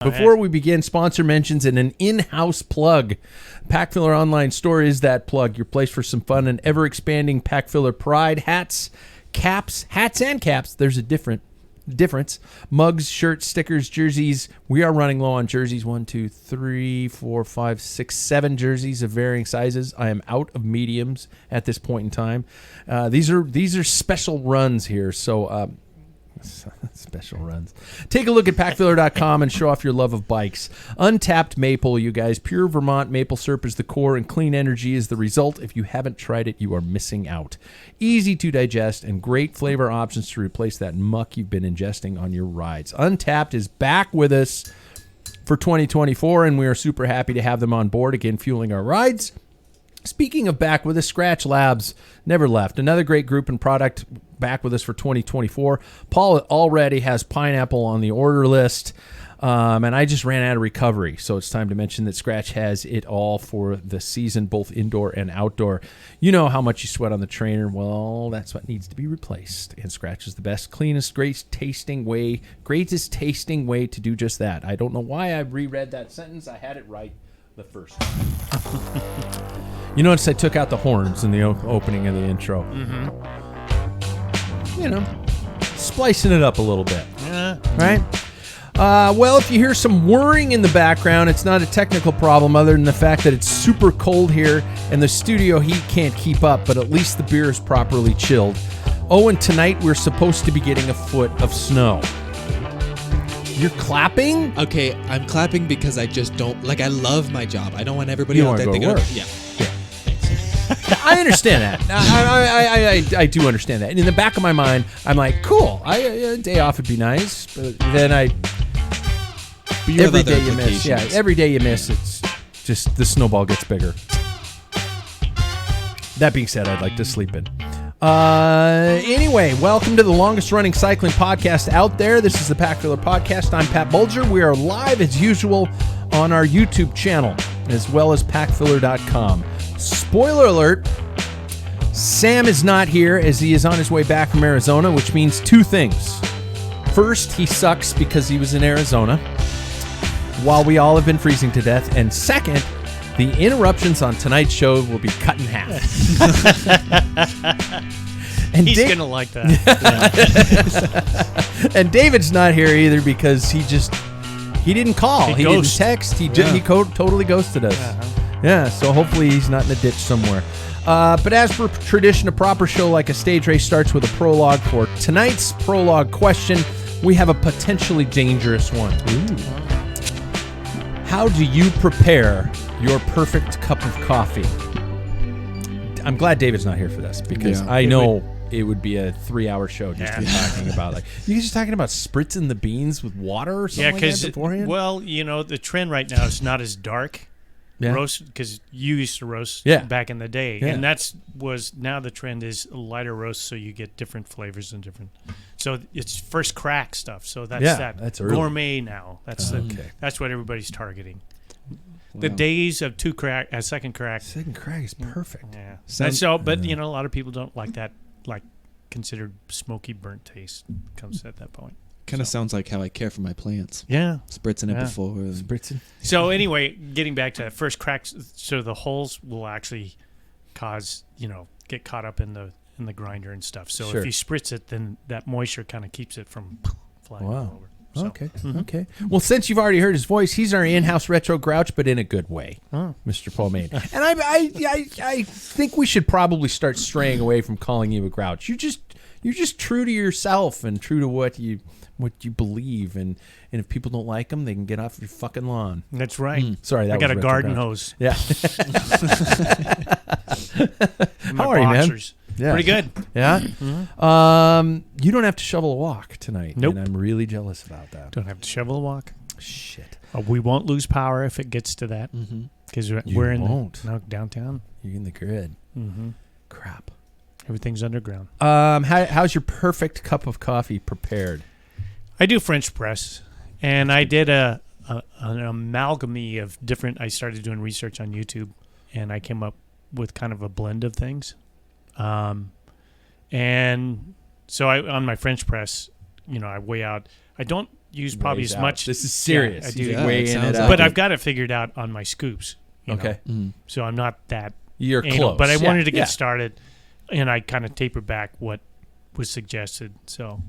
Before we begin, sponsor mentions and an in-house plug. Packfiller online store is that plug, your place for some fun and ever-expanding Packfiller pride. Hats and caps. There's a difference. Mugs, shirts, stickers, jerseys. We are running low on jerseys. 1, 2, 3, 4, 5, 6, 7 jerseys of varying sizes. I am out of mediums at this point in time. These are special runs here, so special runs. Take a look at packfiller.com and show off your love of bikes. Untapped maple, you guys. Pure Vermont maple syrup is the core and clean energy is the result. If you haven't tried it, you are missing out. Easy to digest and great flavor options to replace that muck you've been ingesting on your rides. Untapped is back with us for 2024, and we are super happy to have them on board again, fueling our rides. Speaking of back with us, Scratch Labs never left. Another great group and product back with us for 2024. Paul already has pineapple on the order list, and I just ran out of recovery. So it's time to mention that Scratch has it all for the season, both indoor and outdoor. You know how much you sweat on the trainer. Well, that's what needs to be replaced. And Scratch is the best, cleanest, greatest tasting way to do just that. I don't know why I reread that sentence. I had it right the first time. You notice I took out the horns in the opening of the intro. Mm-hmm. You know, splicing it up a little bit. Yeah. Right? Well, if you hear some whirring in the background, it's not a technical problem other than the fact that it's super cold here and the studio heat can't keep up, but at least the beer is properly chilled. Oh, and tonight we're supposed to be getting a foot of snow. You're clapping? Okay, I'm clapping because I just don't, I love my job. I don't want everybody You out wanna there go to thinking, work. yeah. I understand that. I do understand that. And in the back of my mind, I'm like, cool. A day off would be nice. But then every day you miss. Yeah, every day you miss, it's just the snowball gets bigger. That being said, I'd like to sleep in. Anyway, welcome to the longest running cycling podcast out there. This is the Packfiller Podcast. I'm Pat Bulger. We are live as usual on our YouTube channel, as well as packfiller.com. Spoiler alert, Sam is not here as he is on his way back from Arizona, which means two things. First, he sucks because he was in Arizona, while we all have been freezing to death. And second, the interruptions on tonight's show will be cut in half. And He's going to like that. Yeah. And David's not here either because he didn't call. He didn't text. He totally ghosted us. Yeah, so hopefully he's not in the ditch somewhere. But as per tradition, a proper show like a stage race starts with a prologue. For tonight's prologue question, we have a potentially dangerous one. Ooh. How do you prepare your perfect cup of coffee? I'm glad David's not here for this because I know it would be a 3-hour show just to be talking about you guys are talking about spritzing the beans with water or something like that beforehand? Well, the trend right now is not as dark. Yeah. Roast, because you used to roast back in the day, and now the trend is lighter roast, so you get different flavors and different. So it's first crack stuff. So that's gourmet now. That's that's what everybody's targeting. Wow. The days of second crack. Second crack is perfect. Yeah. But a lot of people don't like that, considered smoky burnt taste comes at that point. Kind of sounds like how I care for my plants. Yeah. Spritzing it before. Spritzing. So anyway, getting back to that first cracks, so the holes will actually cause, get caught up in the grinder and stuff. So if you spritz it, then that moisture kind of keeps it from flying all over. So, okay. Okay. Well, since you've already heard his voice, he's our in-house retro grouch, but in a good way, Mr. Paul Main. And I think we should probably start straying away from calling you a grouch. You're just true to yourself and true to what you believe, and if people don't like them, they can get off your fucking lawn. That's right. Sorry, I got a garden hose. Yeah. How are you, man? Yeah. Pretty good. Yeah. Mm-hmm. You don't have to shovel a walk tonight. Nope. And I'm really jealous about that. Don't have to shovel a walk. Shit. We won't lose power if it gets to that, because we're in downtown. You're in the grid. Mm-hmm. Crap. Everything's underground. How's your perfect cup of coffee prepared? I do French press, and I did an amalgamy of different. I started doing research on YouTube, and I came up with kind of a blend of things. And so on my French press, I weigh out. I don't use probably as much. This is serious. I do. Yeah, but I've got it figured out on my scoops. Okay. So I'm not that. You're anal, close. But I wanted to get started, and I kind of tapered back what was suggested. So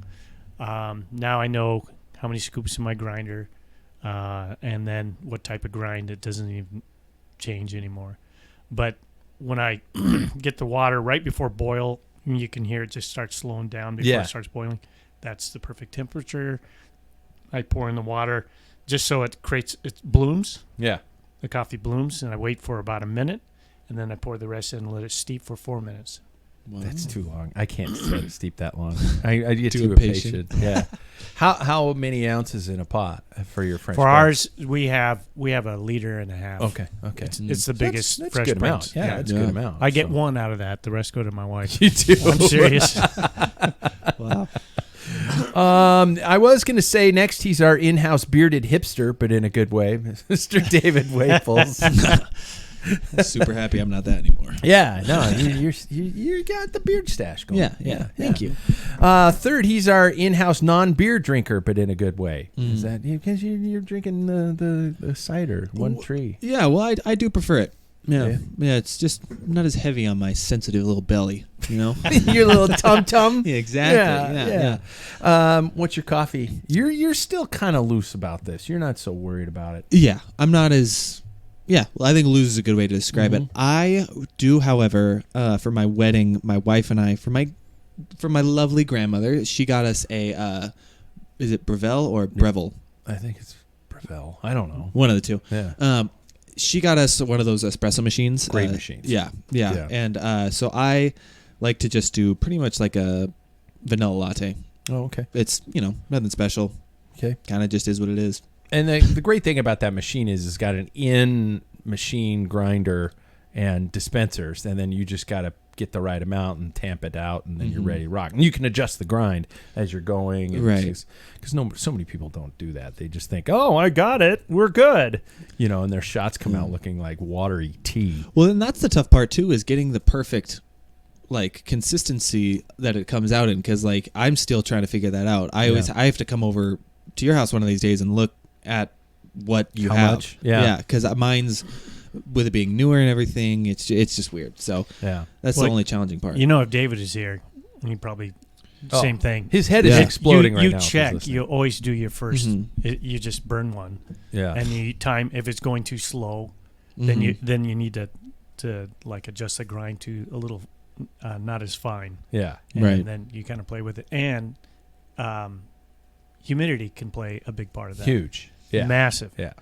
now I know how many scoops in my grinder, and then what type of grind. It doesn't even change anymore. But when I get the water right before boil, you can hear it just start slowing down before it starts boiling. That's the perfect temperature. I pour in the water just so it blooms. Yeah. The coffee blooms, and I wait for about a minute, and then I pour the rest in and let it steep for 4 minutes. Wow. That's too long. I can't let it steep that long. I get too impatient. Yeah. How many ounces in a pot for your French? For ours, we have a liter and a half. Okay. It's the biggest that's fresh good amount. Yeah, that's a good amount. I get one out of that. The rest go to my wife. You do? I'm serious. Wow. I was going to say next he's our in-house bearded hipster, but in a good way, Mr. David Waples. Super happy I'm not that anymore. Yeah, no, you got the beard stash going. Yeah. Thank you. Third, he's our in-house non-beer drinker, but in a good way. Is that because you're drinking the cider, One Tree? Yeah, well, I do prefer it. Yeah, it's just not as heavy on my sensitive little belly, you know. Your little tum-tum. Yeah, exactly. Yeah. What's your coffee? You're still kind of loose about this. You're not so worried about it. Yeah, I'm not as. Yeah, well, I think loose is a good way to describe it. I do, however, for my wedding, my wife and I, for my lovely grandmother, she got us a. Is it Breville or Breville? I think it's Breville. I don't know. One of the two. Yeah. She got us one of those espresso machines. Great machines. Yeah. And so I like to just do pretty much like a vanilla latte. Oh, okay. It's, nothing special. Okay. Kind of just is what it is. And the great thing about that machine is it's got an in-machine grinder and dispensers, and then you just got to get the right amount and tamp it out, and then you're ready to rock. And you can adjust the grind as you're going. And right. Because so many people don't do that. They just think, oh, I got it. We're good. And their shots come out looking like watery tea. Well, and that's the tough part, too, is getting the perfect consistency that it comes out in, because I'm still trying to figure that out. I have to come over to your house one of these days and look at what you have. Much? Yeah. Because mine's, with it being newer and everything, it's just weird. So that's the only challenging part. If David is here, he'd probably same thing. His head is exploding right now. You check. You always do your first. You just burn one. Yeah. And you time if it's going too slow, then you need to adjust the grind to a little not as fine. Yeah. And then you kind of play with it, and humidity can play a big part of that. Huge. Yeah. Massive. Yeah.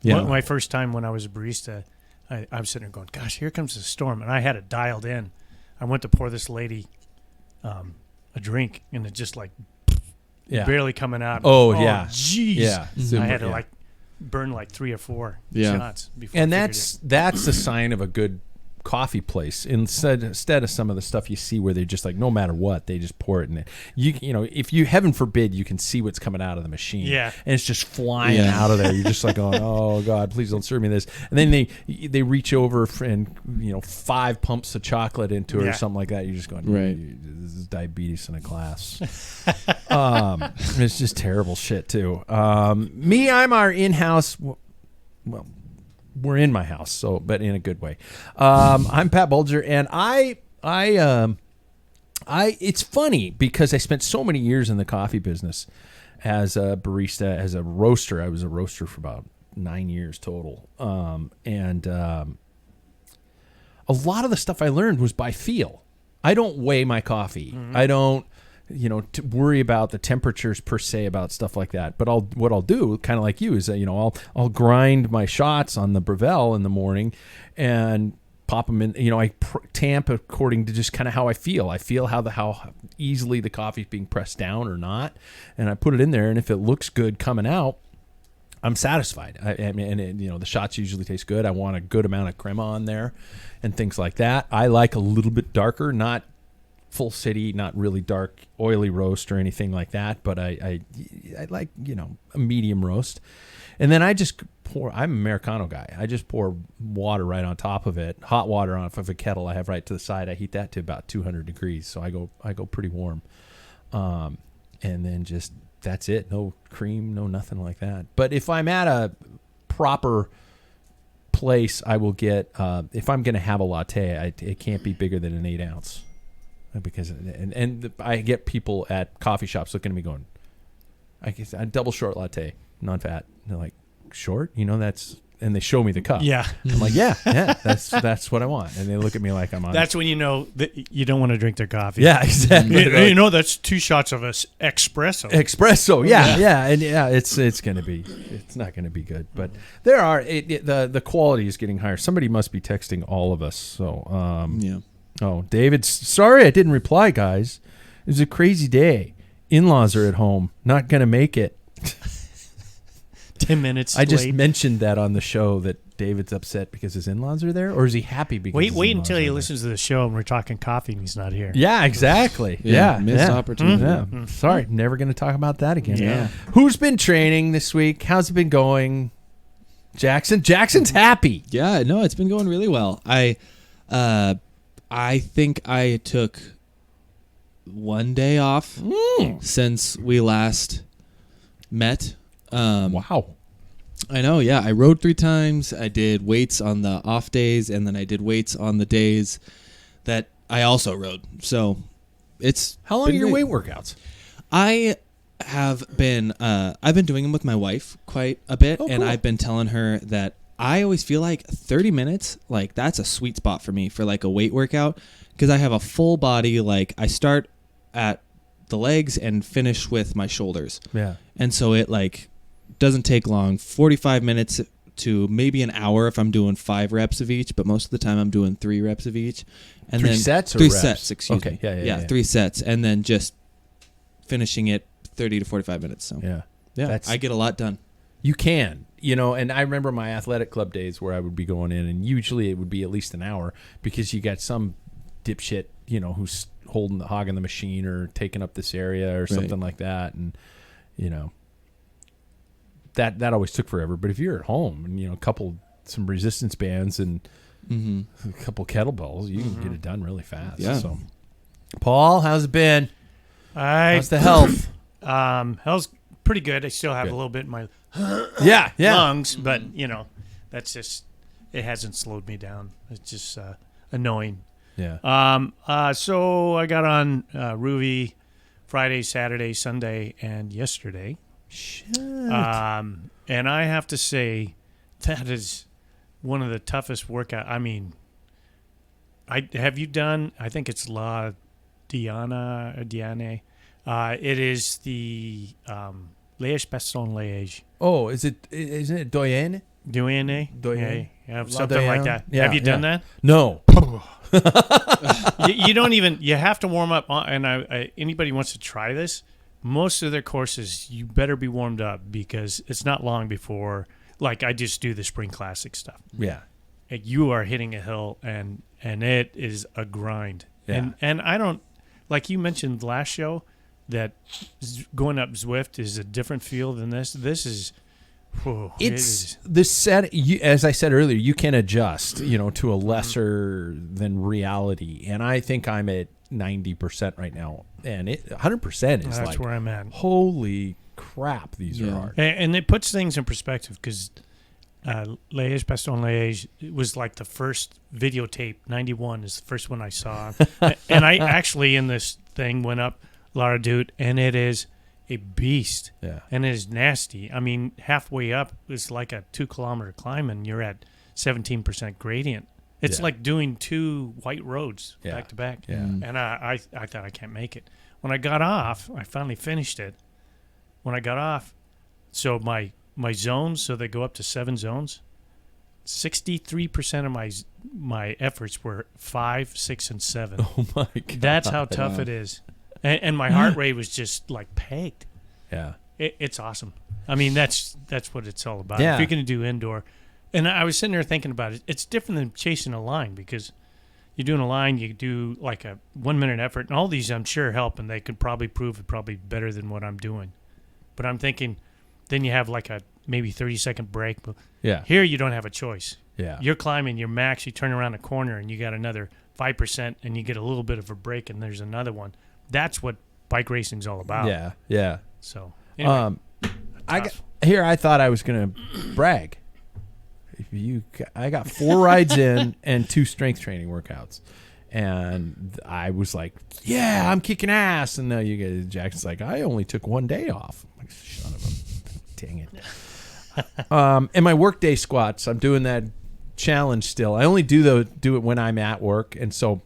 Yeah. My first time when I was a barista, I was sitting there going, gosh, here comes the storm. And I had it dialed in. I went to pour this lady a drink, and it just barely coming out. Oh, yeah. Jeez. Yeah. I had to burn 3 or 4 shots before. And that's the sign of a good coffee place, instead of some of the stuff you see where they just no matter what, they just pour it in. If you, heaven forbid, you can see what's coming out of the machine, and it's just flying out of there. You're just going, oh God, please don't serve me this. And then they reach over and 5 pumps of chocolate into it or something like that. You're just going, this is diabetes in a glass. It's just terrible shit too. I'm our in-house. Well, we're in my house, but in a good way. I'm Pat Bulger, and I it's funny because I spent so many years in the coffee business as a barista, as a roaster. I was a roaster for about 9 years total. And a lot of the stuff I learned was by feel. I don't weigh my coffee. I don't to worry about the temperatures per se, about stuff like that. But what I'll do, kind of like you, is I'll grind my shots on the Breville in the morning and pop them in. I tamp according to just kind of how I feel. I feel how easily the coffee's being pressed down or not, and I put it in there. And if it looks good coming out, I'm satisfied. The shots usually taste good. I want a good amount of crema on there and things like that. I like a little bit darker, not full city, not really dark, oily roast or anything like that, but I like, a medium roast. And then I just pour, I'm an Americano guy. I just pour water right on top of it, hot water off of a kettle I have right to the side. I heat that to about 200 degrees, so I go pretty warm. And then just that's it. No cream, no nothing like that. But if I'm at a proper place, I will get, if I'm going to have a latte, it can't be bigger than an 8 ounce. Because and I get people at coffee shops looking at me going, I guess a double short latte, non-fat. And they're like, short? That's, and they show me the cup. Yeah. I'm like, yeah, that's what I want. And they look at me like I'm on. That's when you know that you don't want to drink their coffee. Yeah, exactly. That's 2 shots of espresso. Espresso, yeah. And it's going to be, it's not going to be good. But there are, the quality is getting higher. Somebody must be texting all of us. So, yeah. Oh, David, sorry I didn't reply, guys. It was a crazy day. In-laws are at home. Not going to make it. 10 minutes I just mentioned that on the show that David's upset because his in-laws are there, or is he happy because wait until he listens to the show and we're talking coffee and he's not here. Yeah, exactly. Missed opportunity. Yeah. Sorry, never going to talk about that again. Yeah. Who's been training this week? How's it been going? Jackson's happy. Yeah, no, it's been going really well. I think I took 1 day off since we last met. Wow. I know, yeah. I rode 3 times. I did weights on the off days, and then I did weights on the days that I also rode. So it's how long are your weight workouts? I have been I've been doing them with my wife quite a bit, and I've been telling her that I always feel like 30 minutes, like that's a sweet spot for me for like a weight workout, because I have a full body. Like I start at the legs and finish with my shoulders. Yeah. And so it like doesn't take long, 45 minutes to maybe an hour if I'm doing 5 reps of each, but most of the time I'm doing 3 reps of each. And 3 then sets or 3 reps? sets, excuse me. Yeah, 3 sets, and then just finishing it 30 to 45 minutes. So yeah, I get a lot done. You can, and I remember my athletic club days where I would be going in, and usually it would be at least an hour because you got some dipshit, who's hogging the machine or taking up this area or something like that, and that always took forever. But if you're at home and some resistance bands and a couple kettlebells, you can get it done really fast. Yeah. So, Paul, how's it been? How's the health? Health's pretty good. I still have a little bit in my lungs, but that's just, it hasn't slowed me down. It's just annoying. Yeah. So I got on Ruby Friday, Saturday, Sunday, and yesterday. Shit. And I have to say that is one of the toughest workout. I mean, have you done? I think it's La Diane. It is the Liège Bastogne Liège. Oh, isn't it Doyenne? Doyenne. Yeah, something like that. Yeah, have you done that? No. You don't even. You have to warm up. And anybody wants to try this, most of their courses, you better be warmed up because it's not long before. Like I just do the spring classic stuff. Yeah. You are hitting a hill and it is a grind. Yeah. And I don't, like you mentioned last show, that going up Zwift is a different feel than this. This is, this set. As I said earlier, you can adjust, to a lesser than reality. And I think I'm at 90% right now, and 100% is that's where I'm at. Holy crap, these are hard. And it puts things in perspective because Liège Bastogne Liège was like the first videotape. 91 is the first one I saw, and I actually in this thing went up La Redoute, and it is a beast. Yeah, and it is nasty. I mean, halfway up is like a 2-kilometer climb, and you're at 17% gradient. It's like doing 2 white roads back to back. Yeah. And I thought I can't make it. When I got off, I finally finished it. When I got off, so my zones, so they go up to 7 zones. 63% of my efforts were 5, 6, and 7. Oh my God! That's how tough it is. And my heart rate was just like pegged. Yeah, it's awesome. I mean, that's what it's all about. Yeah. If you're going to do indoor. And I was sitting there thinking about it. It's different than chasing a line because you're doing a line, you do like a 1-minute effort, and all these I'm sure help, and they could probably prove it probably better than what I'm doing. But I'm thinking then you have like a maybe 30-second break. But here you don't have a choice. Yeah. You're climbing your max, you turn around a corner, and you got another 5%, and you get a little bit of a break, and there's another one. That's what bike racing's all about. Yeah. So Anyway, I thought I was gonna brag. I got 4 rides in and 2 strength training workouts, and I was like, "Yeah, I'm kicking ass." And now Jackson's like, "I only took 1 day off." I'm like, "Son of a dang it!" And my workday squats, I'm doing that challenge still. I only do it when I'm at work, and so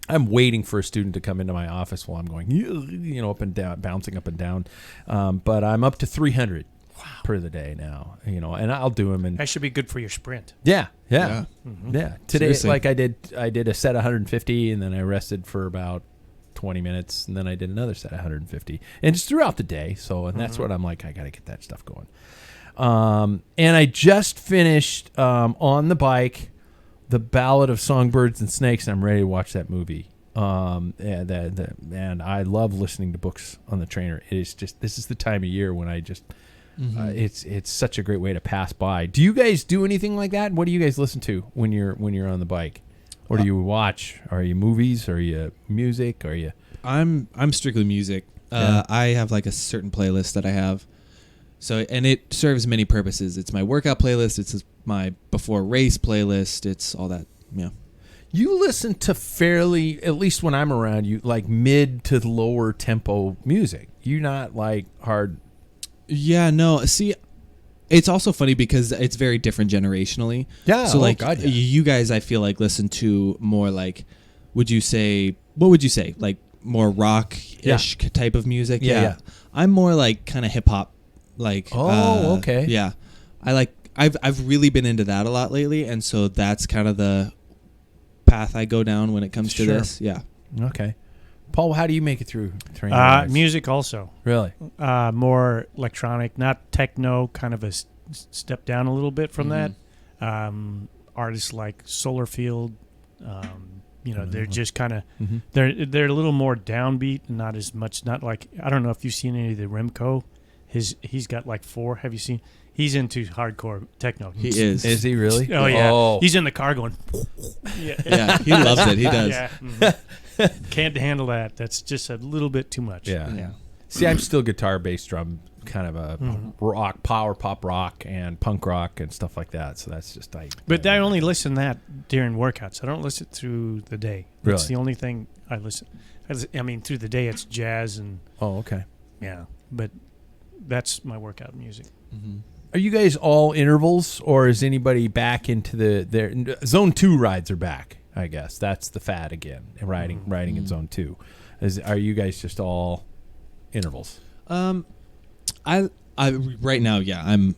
I'm waiting for a student to come into my office while I'm going, up and down, bouncing up and down. But I'm up to 300 per the day now, and I'll do them. And that should be good for your sprint. Yeah. Today, Seriously. like I did a set 150, and then I rested for about 20 minutes, and then I did another set 150, and just throughout the day. So, and that's what I'm like, I got to get that stuff going. And I just finished on the bike, The Ballad of Songbirds and Snakes, and I'm ready to watch that movie. And I love listening to books on the trainer. It is just, this is the time of year when I just, it's such a great way to pass by. Do you guys do anything like that? What do you guys listen to when you're on the bike? Or do you watch? Are you movies? Are you music? Are you? I'm strictly music. I have like a certain playlist that I have. So, and it serves many purposes. It's my workout playlist. It's my before race playlist. It's all that. Yeah. You listen to fairly, at least when I'm around you, like mid to lower tempo music. You're not like hard. Yeah, no. See, it's also funny because it's very different generationally. Yeah. So like God, yeah. you guys, I feel like listen to more like, what would you say? Like more rock-ish type of music? Yeah. I'm more like kind of hip hop. Like okay. Yeah. I've really been into that a lot lately, and so that's kind of the path I go down when it comes to this. Yeah. Okay. Paul, how do you make it through training? Music also. Really? More electronic, not techno, kind of a step down a little bit from that. Artists like Solarfield, they're just kind of they're a little more downbeat, and not as much. Not like, I don't know if you've seen any of the Remco. He's got like 4. Have you seen? He's into hardcore techno. He is. Is he really? Oh yeah. He's in the car going. Yeah, he loves it. He does. Yeah. Can't handle that. That's just a little bit too much. Yeah. See, I'm still guitar, bass, drum, kind of a rock, power pop rock, and punk rock and stuff like that. So that's just But I only listen that during workouts. I don't listen through the day. That's Really? the only thing I listen. I mean, through the day it's jazz and. Oh, okay. Yeah, but that's my workout music. Are you guys all intervals, or is anybody back into their Zone 2 rides are back? I guess that's the fad again. Riding in Zone 2. Are you guys just all intervals? I right now, yeah, I'm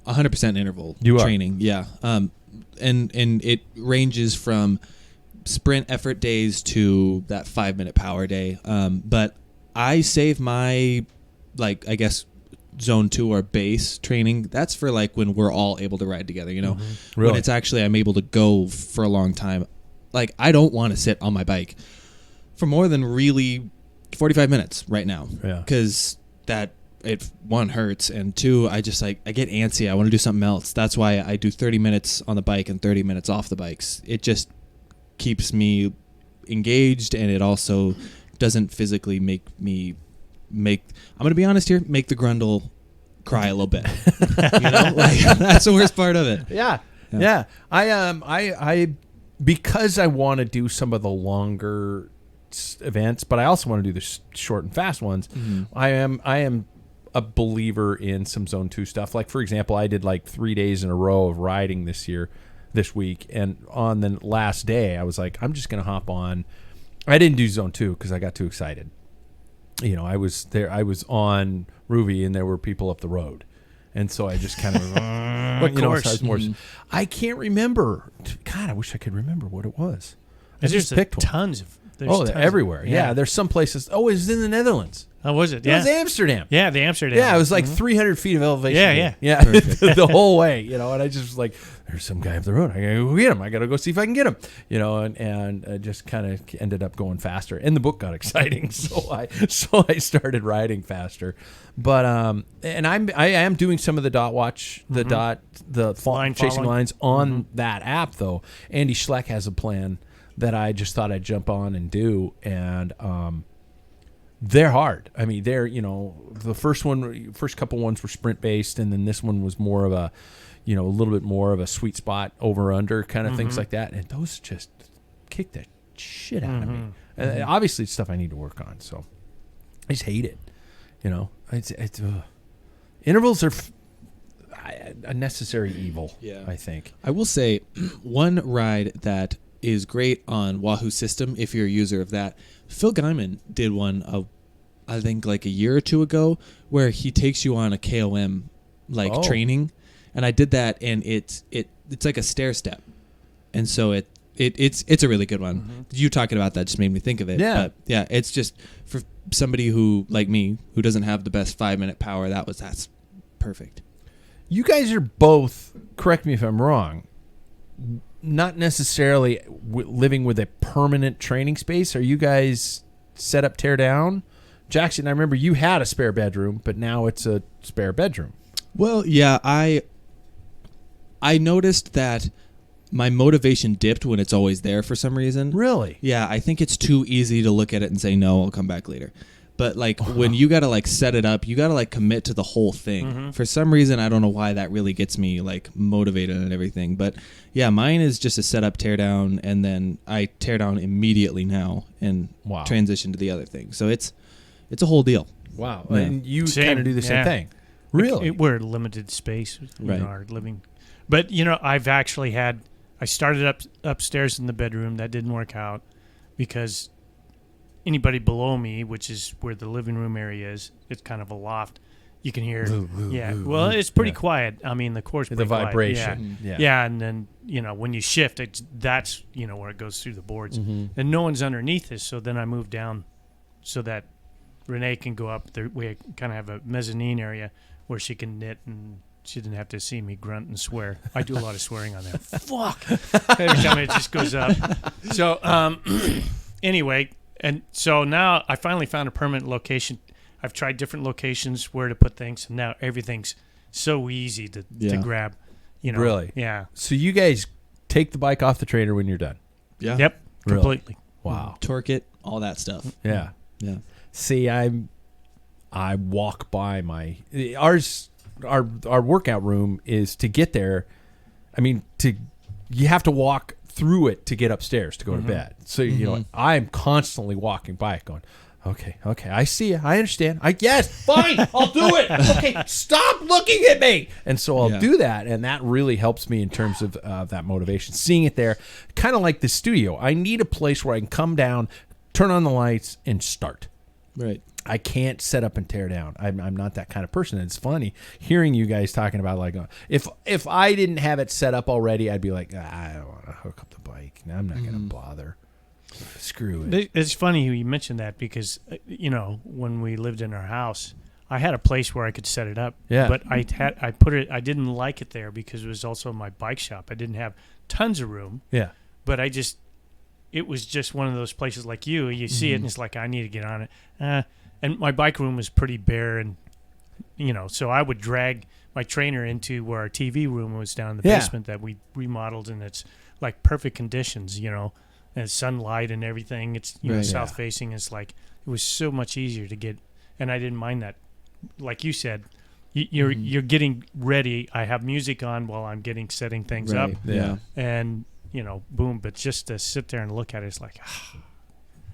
100% interval training. Yeah. And it ranges from sprint effort days to that 5-minute power day. But I save my, like, I guess, Zone 2 or base training. That's for like when we're all able to ride together, Really? When it's actually I'm able to go for a long time. Like, I don't want to sit on my bike for more than really 45 minutes right now. Yeah. Because one hurts, and 2, I just I get antsy. I want to do something else. That's why I do 30 minutes on the bike and 30 minutes off the bikes. It just keeps me engaged, and it also doesn't physically make I'm going to be honest here, make the grundle cry a little bit. That's the worst part of it. Yeah. I because I want to do some of the longer events, but I also want to do the short and fast ones. I am a believer in some Zone 2 stuff. Like, for example, I did like 3 days in a row of riding this week, and on the last day I was like, I'm just going to hop on. I didn't do Zone 2 because I got too excited. I was on Ruby, and there were people up the road. And so I just kind of, I can't remember. God, I wish I could remember what it was. I just picked one. Tons of. They're everywhere. Yeah, there's some places. Oh, it was in the Netherlands. Oh, was it? Yeah. It was Amsterdam. Yeah, the Amsterdam. Yeah, it was like 300 feet of elevation. Yeah. The whole way, and I just was like, there's some guy up the road. I gotta go get him. I gotta go see if I can get him. And just kind of ended up going faster. And the book got exciting, so I started riding faster. But and I am doing some of the dot watch, the line chasing following lines on that app though. Andy Schleck has a plan that I just thought I'd jump on and do, and they're hard. I mean, they're, the first couple ones were sprint based, and then this one was more of a, a little bit more of a sweet spot over under kind of things like that. And those just kick the shit out of me. And obviously it's stuff I need to work on. So I just hate it. Intervals are a necessary evil. Yeah. I think. I will say one ride that is great on Wahoo system if you're a user of that. Phil Guyman did one, I think like a year or two ago, where he takes you on a KOM training, and I did that, and it's like a stair step, and so it's a really good one. You talking about that just made me think of it. Yeah, but yeah, it's just for somebody who like me who doesn't have the best 5-minute power. That's perfect. You guys are both, correct me if I'm wrong, not necessarily living with a permanent training space. Are you guys set up, tear down? Jackson, I remember you had a spare bedroom, but now it's a spare bedroom. Well, yeah, I noticed that my motivation dipped when it's always there for some reason. Really? Yeah, I think it's too easy to look at it and say, no, I'll come back later. But when you got to set it up, you got to commit to the whole thing. For some reason, I don't know why that really gets me motivated and everything. But yeah, mine is just a setup, tear down, and then I tear down immediately now and transition to the other thing. So it's a whole deal. Wow. Yeah. And you kind of do the same thing. Really? We're limited space in our living. But, I've actually I started upstairs in the bedroom. That didn't work out because anybody below me, which is where the living room area is, it's kind of a loft. You can hear, well, it's pretty quiet. I mean, the core's pretty quiet. Vibration. Yeah, and then, when you shift, that's, where it goes through the boards. And no one's underneath this, so then I moved down so that Renee can go up there. We kind of have a mezzanine area where she can knit, and she didn't have to see me grunt and swear. I do a lot of swearing on there. Fuck! Every time it just goes up. So, anyway... And so now I finally found a permanent location. I've tried different locations where to put things, and now everything's so easy to grab. Really? Yeah. So you guys take the bike off the trainer when you're done? Yeah. Yep. Really? Completely. Wow. Torque it, all that stuff. Yeah. Yeah. See, I walk by our workout room is to get there. I mean, you have to walk through it to get upstairs to go to bed. So, I'm constantly walking by it going, okay, I see you. I understand. Yes, fine, I'll do it. Okay, stop looking at me. And so I'll do that, and that really helps me in terms of that motivation. Seeing it there, kind of like the studio. I need a place where I can come down, turn on the lights, and start. Right. I can't set up and tear down. I'm not that kind of person. It's funny hearing you guys talking about if I didn't have it set up already, I'd be like, I don't want to hook up the bike. I'm not going to bother. Screw it. It's funny you mentioned that because when we lived in our house, I had a place where I could set it up. Yeah. But I I didn't like it there because it was also my bike shop. I didn't have tons of room. Yeah. But it was just one of those places like you see it and it's like, I need to get on it. And my bike room was pretty bare, and so I would drag my trainer into where our TV room was down in the basement that we remodeled, and it's like perfect conditions, and sunlight and everything. It's south facing. It's like it was so much easier to get, and I didn't mind that. Like you said, you're getting ready. I have music on while I'm setting things up. Yeah, and boom. But just to sit there and look at it, it's like.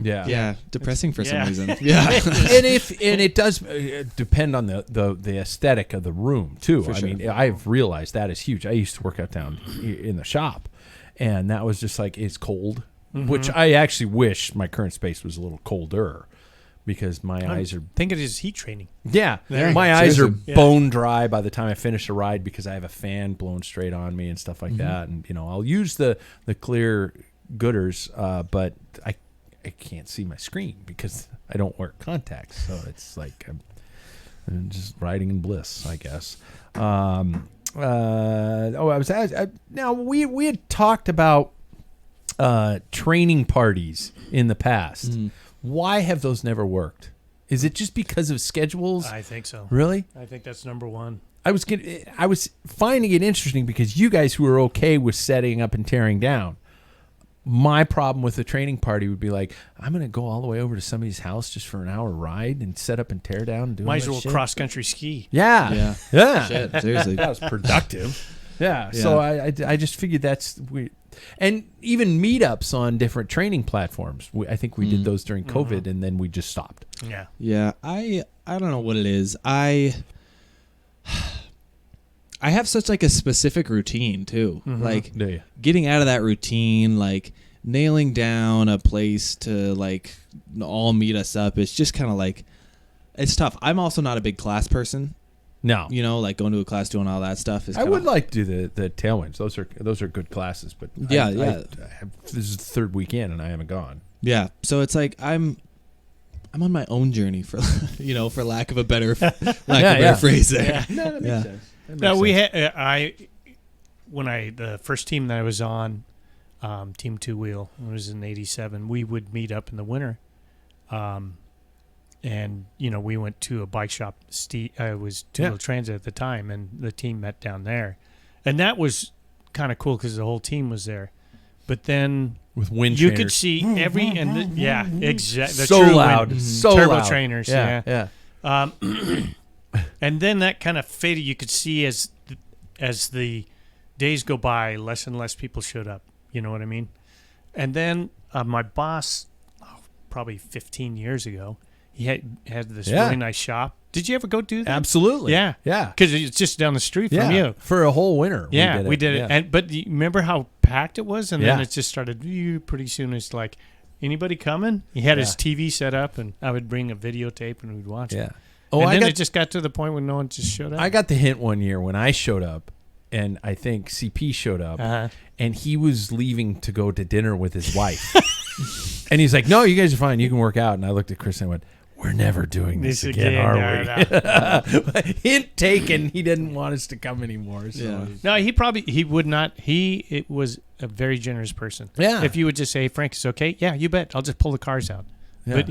Yeah, depressing for some reason. Yeah, and it does depend on the aesthetic of the room too. I mean, I've realized that is huge. I used to work out down in the shop, and that was just like it's cold, which I actually wish my current space was a little colder because my eyes are. Think it is heat training. Yeah, my eyes are bone dry by the time I finish a ride because I have a fan blowing straight on me and stuff like that, and I'll use the clear gooders, but I can't see my screen because I don't wear contacts. So it's like I'm just riding in bliss, I guess. Now we had talked about training parties in the past. Why have those never worked? Is it just because of schedules? I think so. Really? I think that's number one. I was finding it interesting because you guys who are okay with setting up and tearing down, my problem with the training party would be like, I'm going to go all the way over to somebody's house just for an hour ride and set up and tear down and do Might as well shit. cross country ski. Yeah. Shit, seriously. That was productive. Yeah. So I just figured that's weird. And even meetups on different training platforms. I think we did those during COVID, and then we just stopped. Yeah. Yeah. I don't know what it is. I have such like a specific routine too. Like getting out of that routine, like nailing down a place to like all meet us up. It's just kind of like, it's tough. I'm also not a big class person. No. You know, like going to a class, doing all that stuff. I would like to do the Tailwinds. Those are good classes, but this is the third weekend and I haven't gone. Yeah. So it's like I'm on my own journey for for lack of a better phrase there. Yeah. No, that makes sense. No, we had the first team that I was on, Team Two Wheel, it was in '87. We would meet up in the winter, and we went to a bike shop. It was Two Wheel Transit at the time, and the team met down there, and that was kind of cool because the whole team was there. But then with wind you trainers. could see exactly so loud, so turbo loud. trainers, yeah. And then that kind of faded. You could see as the days go by, less and less people showed up. You know what I mean? And then my boss, probably 15 years ago, he had this really nice shop. Did you ever go do that? Absolutely. Yeah. Because it's just down the street from you. For a whole winter. We did it. And but you remember how packed it was? And then it just started. Pretty soon it's like, anybody coming? He had his TV set up, and I would bring a videotape, and we'd watch it. Yeah. And then it just got to the point where no one just showed up. I got the hint one year when I showed up, and I think CP showed up, and he was leaving to go to dinner with his wife. And he's like, no, you guys are fine. You can work out. And I looked at Chris and I went, we're never doing this again, are we? No. Hint taken. He didn't want us to come anymore. So. No, he would not. It was a very generous person. Yeah. If you would just say, Frank, it's okay. Yeah, you bet. I'll just pull the cars out. Yeah. But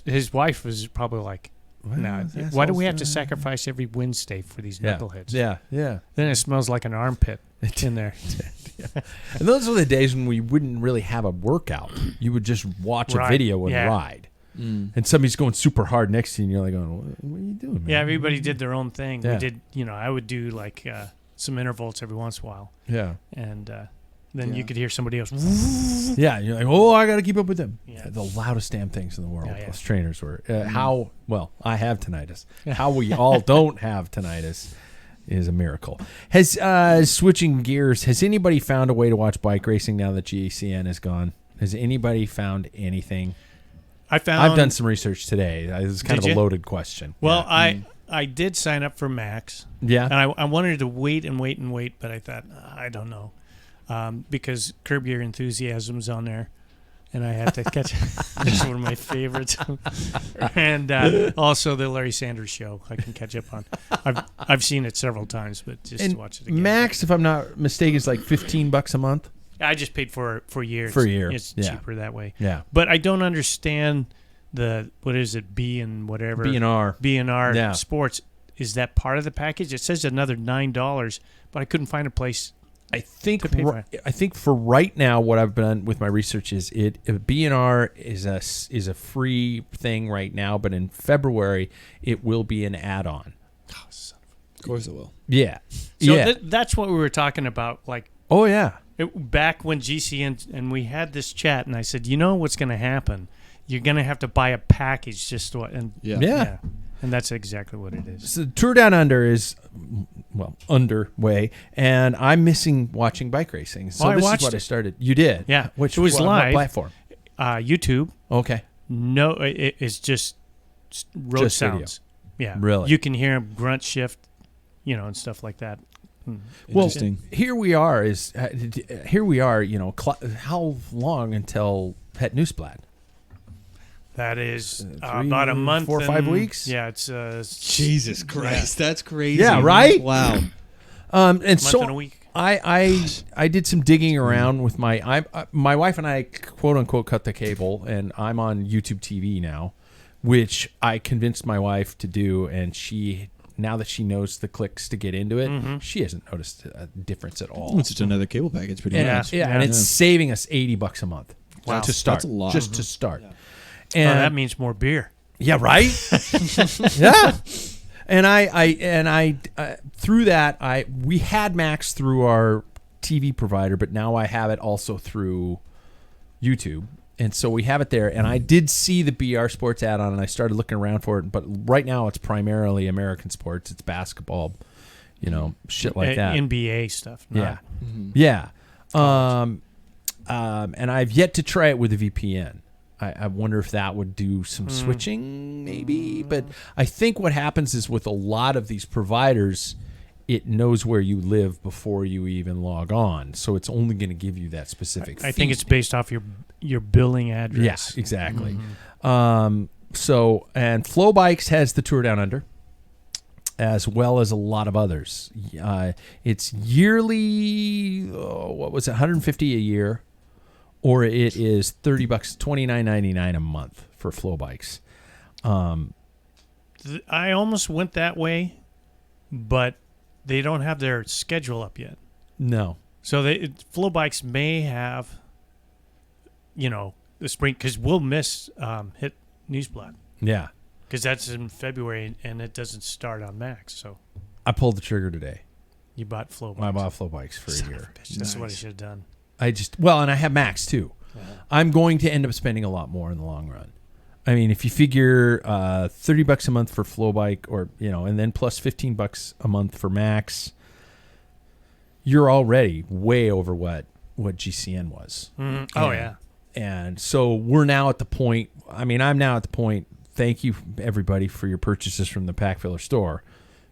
his wife was probably like, no, why do we have to sacrifice every Wednesday for these knuckleheads? Yeah. Then it smells like an armpit in there. And those were the days when we wouldn't really have a workout. You would just watch a video and ride. And somebody's going super hard next to you, and you're like, what are you doing, man? Yeah, everybody did their own thing. Yeah. We did, I would do like some intervals every once in a while. Yeah. And then you could hear somebody else. Yeah, you're like, I got to keep up with them. Yeah. The loudest damn things in the world, those trainers were. I have tinnitus. How we all don't have tinnitus is a miracle. Switching gears, has anybody found a way to watch bike racing now that GACN is gone? Has anybody found anything? I've done some research today. It was kind of a loaded question. Well, I did sign up for Max. Yeah. And I wanted to wait, but I thought, I don't know. Because Curb Your Enthusiasm's on there, and I had to catch it's one of my favorites. And also the Larry Sanders Show I can catch up on. I've seen it several times, but just to watch it again. Max, if I'm not mistaken, is like $15 a month. I just paid for years. For a year. It's cheaper that way. Yeah. But I don't understand what is it, B and whatever. B&R Sports. Is that part of the package? It says another $9, but I couldn't find a place. I think for right now, what I've done with my research is B&R is a free thing right now, but in February it will be an add-on. Oh, son of course it will. Yeah. So that's what we were talking about. Like, oh yeah. Back when GCN and we had this chat, and I said, you know what's going to happen? You're going to have to buy a package just to and that's exactly what it is. So Tour Down Under is underway, and I'm missing watching bike racing. So this is what I started. You did, yeah. Which it was live. What platform? YouTube. Okay. No, it's just road sounds. Video. Yeah, really. You can hear him grunt shift, and stuff like that. Interesting. Well, here we are. How long until Het Nieuwsblad? That is about a month, 4 or 5 weeks. Yeah, it's Jesus Christ, that's crazy. Yeah, right. Wow. And month and a week. I did some digging around with my wife and I quote unquote cut the cable, and I'm on YouTube TV now, which I convinced my wife to do, and she now that she knows the clicks to get into it, she hasn't noticed a difference at all. It's just another cable package, pretty much. Yeah, and it's saving us $80 a month. Wow. To start. That's a lot. Just to start. Yeah. And that means more beer. Yeah, right? Yeah. And I through that, we had Max through our TV provider, but now I have it also through YouTube. And so we have it there. And I did see the BR Sports add-on, and I started looking around for it. But right now it's primarily American sports. It's basketball, shit like that. NBA stuff. Yeah. Yeah. And I've yet to try it with a VPN. I wonder if that would do some switching, maybe. But I think what happens is with a lot of these providers, it knows where you live before you even log on. So it's only going to give you that specific I think it's based off your billing address. Yes, exactly. And Flow Bikes has the Tour Down Under, as well as a lot of others. It's yearly, $150 a year. Or it is $30, $29.99 a month for Flow Bikes. I almost went that way, but they don't have their schedule up yet. No. So Flow Bikes may have, the spring, because we'll miss Hit Newsblad. Yeah. Because that's in February, and it doesn't start on Max. So I pulled the trigger today. You bought Flow Bikes. I bought Flow Bikes for a year. That's what I should have done. And I have Max too. I'm going to end up spending a lot more in the long run. I mean, if you figure $30 a month for Flow Bike, or and then plus $15 a month for Max, you're already way over what GCN was. Oh yeah. And so we're now at the point. I'm now at the point. Thank you everybody for your purchases from the Packfiller store,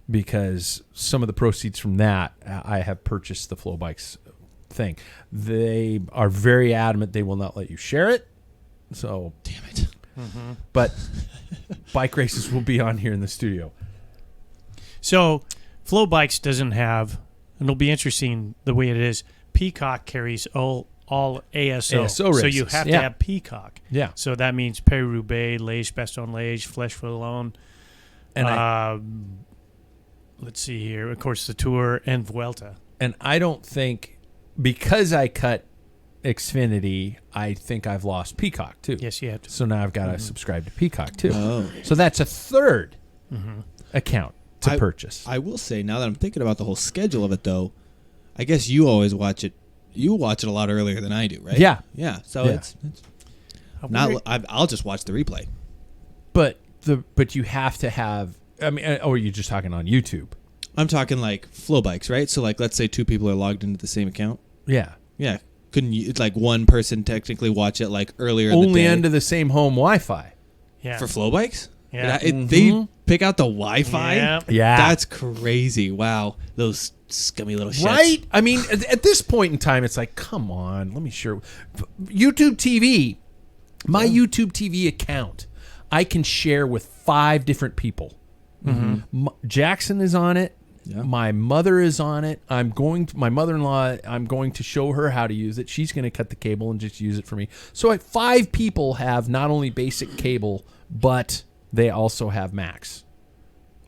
because some of the proceeds from that I have purchased the Flow Bikes thing. They are very adamant they will not let you share it. So damn it. But bike races will be on here in the studio. So Flow Bikes doesn't have, and it'll be interesting the way it is. Peacock carries all ASO races. So you have to have Peacock. Yeah. So that means Paris-Roubaix, Liège, Bastogne-Liège, Flèche-Wallonne. And let's see here. Of course, the Tour and Vuelta. And I don't think, because I cut Xfinity, I think I've lost Peacock too. Yes, you have to. So now I've got to subscribe to Peacock too. Oh. So that's a third account to purchase. I will say, now that I'm thinking about the whole schedule of it, though, I guess you always watch it. You watch it a lot earlier than I do, right? Yeah. Yeah. So it's not. I'll just watch the replay. But you have to have. Or are you just talking on YouTube? I'm talking like Flow Bikes, right? So like, let's say two people are logged into the same account. Yeah. Yeah. Couldn't you, like, one person technically watch it like earlier in the day? Only under the same home Wi-Fi. Yeah. For Flow Bikes? Yeah. They pick out the Wi-Fi? Yeah. That's crazy. Wow. Those scummy little shits. Right? I mean, at this point in time, it's like, come on, let me share. YouTube TV, my YouTube TV account, I can share with 5 different people. Jackson is on it. Yeah. My mother is on it. My mother-in-law, I'm going to show her how to use it. She's going to cut the cable and just use it for me. So 5 people have not only basic cable, but they also have Max.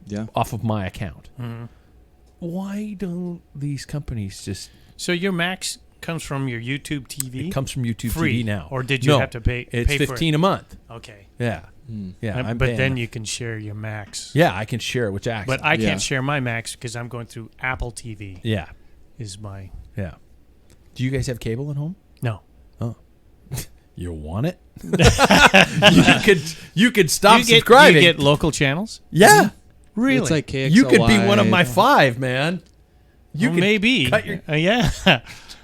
Yeah. Off of my account. Why don't these companies just... So your Max comes from your YouTube TV? It comes from YouTube Free, TV now. Or did you have to pay? It's pay $15 a month. Okay. Yeah. Yeah. But then you can share your Max. Yeah, I can share it with Jackson. But I can't share my Max because I'm going through Apple TV. Yeah. Is my... Yeah. Do you guys have cable at home? No. Oh. You want it? you could stop subscribing. You get local channels? Yeah. Really? It's like KXLY. You could be one of my 5, man. You could maybe. Cut your, yeah.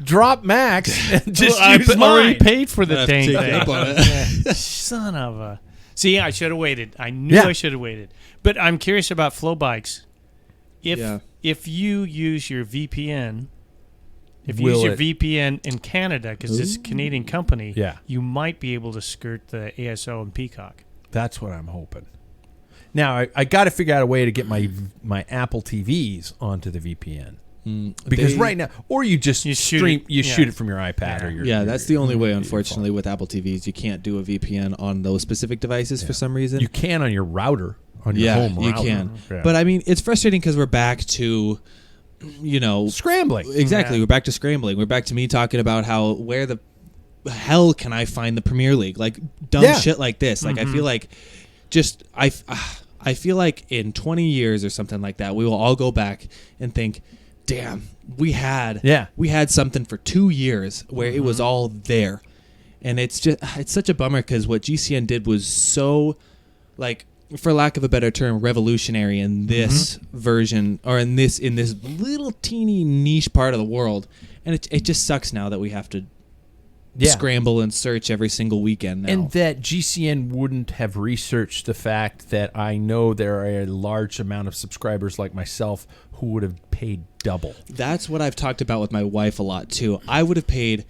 Drop Max and just use I've mine. already paid for the dang thing. Son of a... See, I should have waited. I knew I should have waited. But I'm curious about Flow Bikes. If you use your VPN... If you use your VPN in Canada, because it's a Canadian company, you might be able to skirt the ASO and Peacock. That's what I'm hoping. Now, I got to figure out a way to get my Apple TVs onto the VPN. Because right now, or you just shoot it from your iPad or your... that's the only way, unfortunately, with Apple TVs. You can't do a VPN on those specific devices for some reason. You can on your router on your home router. You can. Yeah. But I mean, it's frustrating because we're back to, scrambling. Exactly. Yeah. We're back to scrambling. We're back to me talking about where the hell can I find the Premier League? Like dumb shit like this. Like I feel like I feel like in 20 years or something like that, we will all go back and think, damn, we had something for 2 years where it was all there. And it's such a bummer because what GCN did was so, like, for lack of a better term, revolutionary in this version, or in this little teeny niche part of the world. And it just sucks now that we have to scramble and search every single weekend now. And that GCN wouldn't have researched the fact that I know there are a large amount of subscribers like myself who would have paid double. That's what I've talked about with my wife a lot, too. I would have paid,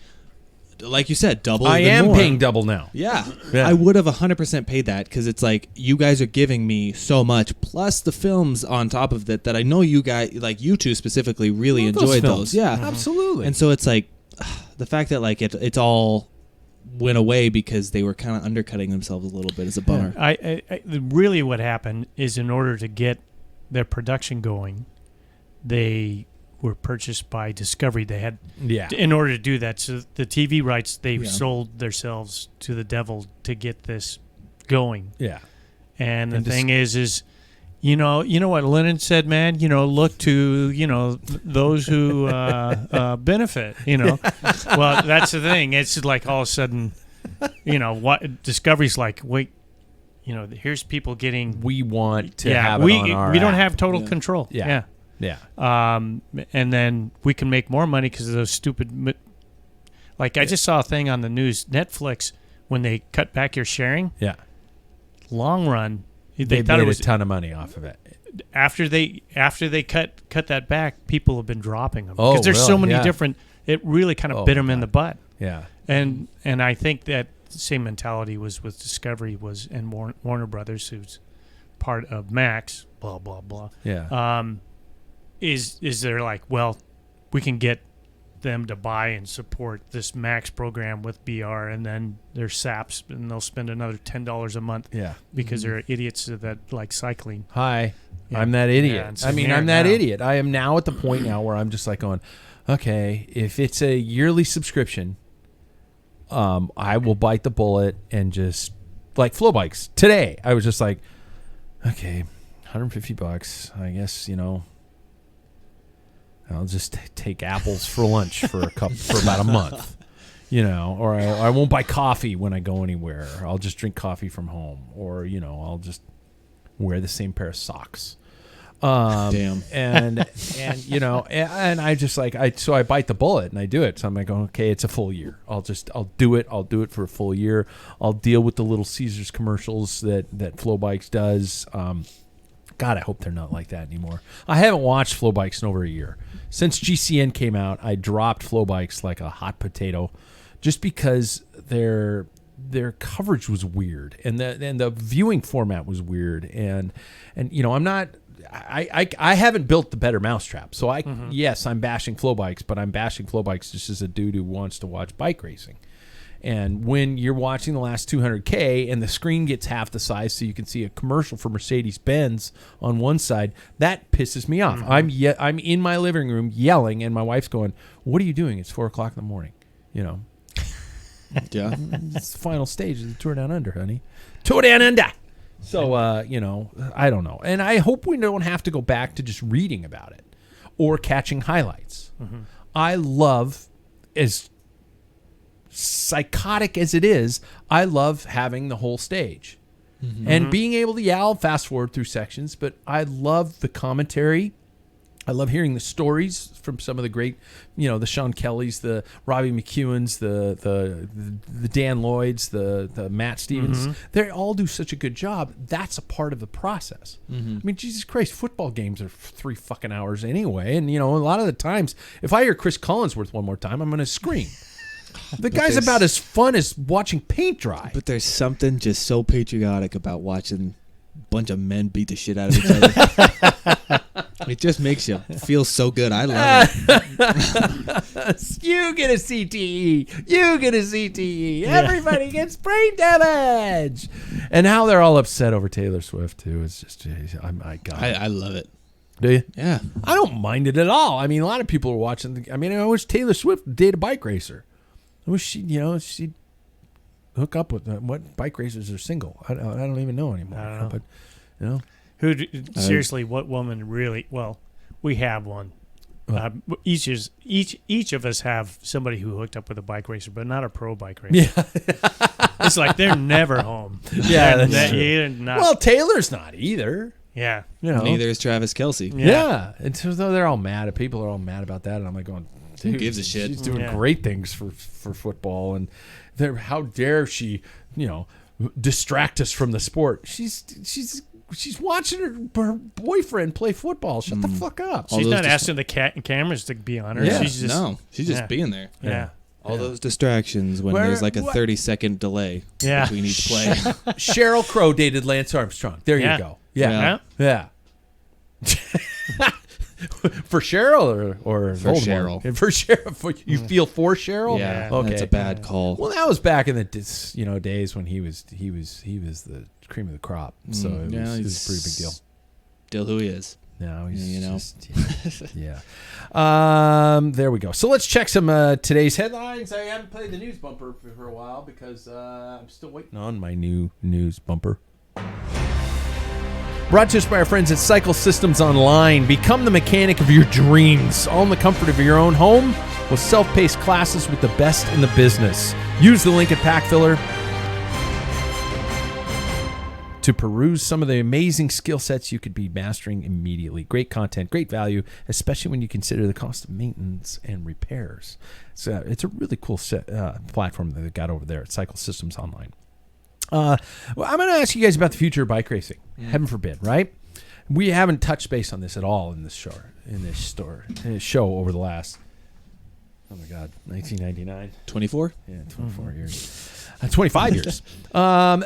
like you said, double. I am paying double now. Yeah. I would have 100% paid that because it's like you guys are giving me so much, plus the films on top of that I know you guys, like you two specifically, really enjoyed those. Yeah, absolutely. And so it's like the fact that like it all went away because they were kind of undercutting themselves a little bit is a bummer. I really what happened is in order to get their production going, they were purchased by Discovery. They had, in order to do that, so the TV rights, they sold themselves to the devil to get this going. Yeah. And the thing is, you know what Lennon said, man, look to, those who benefit, Well, that's the thing. It's like all of a sudden, what Discovery's like, wait, here's people getting. We want to have it on our we don't have total control. Yeah. And then we can make more money because of those stupid. Like I just saw a thing on the news. Netflix, when they cut back your sharing, long run, they thought it was a ton of money off of it. After they cut that back, people have been dropping them because there's so many different. It really kind of bit them in the butt. Yeah, and I think that same mentality was with Discovery and Warner Brothers, who's part of Max. Blah blah blah. Yeah. Is they're like, well, we can get them to buy and support this Max program with BR, and then they're saps, and they'll spend another $10 a month. Yeah, because they're idiots that like cycling. Hi, I'm that idiot. Yeah, I'm that idiot. I am now at the point now where I'm just like going, okay, if it's a yearly subscription, I will bite the bullet and just like Flow Bikes today. I was just like, okay, $150. I guess I'll just take apples for lunch for about a month, or I won't buy coffee when I go anywhere. I'll just drink coffee from home, or I'll just wear the same pair of socks. Damn. And I just so I bite the bullet and I do it. So I'm like, okay, it's a full year. I'll do it. I'll do it for a full year. I'll deal with the Little Caesars commercials that Flow Bikes does. God, I hope they're not like that anymore. I haven't watched Flow Bikes in over a year. Since GCN came out, I dropped Flow Bikes like a hot potato just because their coverage was weird and the viewing format was weird. And I'm not I haven't built the better mousetrap. So yes, I'm bashing Flow Bikes, but I'm bashing Flow Bikes just as a dude who wants to watch bike racing. And when you're watching the last 200K and the screen gets half the size so you can see a commercial for Mercedes-Benz on one side, that pisses me off. I'm in my living room yelling, and my wife's going, "What are you doing? It's 4 o'clock in the morning." Yeah. It's the final stage of the Tour Down Under, honey. Tour Down Under. So, I don't know. And I hope we don't have to go back to just reading about it or catching highlights. I love, as psychotic as it is, I love having the whole stage and being able to I'll fast forward through sections, but I love the commentary. I love hearing the stories from some of the great, the Sean Kellys, the Robbie McEwens, the Dan Lloyds, the Matt Stevens. They all do such a good job. That's a part of the process. I mean, Jesus Christ, football games are 3 fucking hours anyway. And, a lot of the times, if I hear Chris Collinsworth one more time, I'm going to scream. The guy's about as fun as watching paint dry. But there's something just so patriotic about watching a bunch of men beat the shit out of each other. It just makes you feel so good. I love it. You get a CTE. You get a CTE. Everybody gets brain damage. And how they're all upset over Taylor Swift too. It's just, my God. I love it. Do you? Yeah. I don't mind it at all. I mean, a lot of people are watching. I wish Taylor Swift date a bike racer. I wish she'd hook up with what bike racers are single. I don't even know anymore. I don't know. But seriously, what woman really? Well, we have one. Each of us have somebody who hooked up with a bike racer, but not a pro bike racer. Yeah. It's like they're never home. Yeah, that's true. Not. Well, Taylor's not either. Yeah. Neither is Travis Kelce. Yeah. And so they're all mad. People are all mad about that. And I'm like going, who gives a shit? She's doing great things for football. And how dare she, distract us from the sport. She's watching her boyfriend play football. Shut the fuck up. She's not asking the cameras to be on her. Yeah. She's just being there. Yeah. All those distractions when there's like a 30-second delay between each play. Sheryl Crow dated Lance Armstrong. There you go. Yeah. For Cheryl or for Voldemort? Cheryl? For Cheryl. You feel for Cheryl? Yeah. Okay. That's a bad call. Well, that was back in the days when he was the cream of the crop. So it was a pretty big deal. Still who he is. No, he's just, yeah. There we go. So let's check some today's headlines. I haven't played the news bumper for a while because I'm still waiting on my new news bumper. Brought to us by our friends at Cycle Systems Online. Become the mechanic of your dreams, all in the comfort of your own home with self-paced classes with the best in the business. Use the link at Packfiller to peruse some of the amazing skill sets you could be mastering immediately. Great content, great value, especially when you consider the cost of maintenance and repairs. So it's a really cool platform that they got over there at Cycle Systems Online. Well, I'm going to ask you guys about the future of bike racing. Heaven forbid, right? We haven't touched base on this at all in this show over the last, 1999. 24? Yeah, 24 years. 25 years.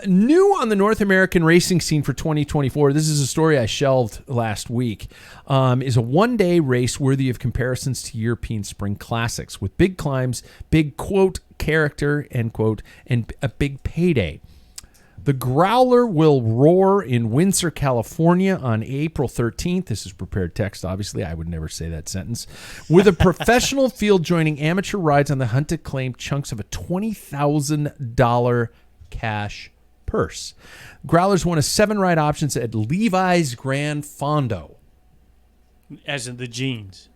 New on the North American racing scene for 2024, this is a story I shelved last week, is a one-day race worthy of comparisons to European Spring Classics with big climbs, big, quote, character, end quote, and a big payday. The Growler will roar in Windsor, California on April 13th. This is prepared text, obviously. I would never say that sentence. With a professional field joining amateur rides on the hunt to claim chunks of a $20,000 cash purse. Growlers won a 7-ride options at Levi's Gran Fondo. As in the jeans.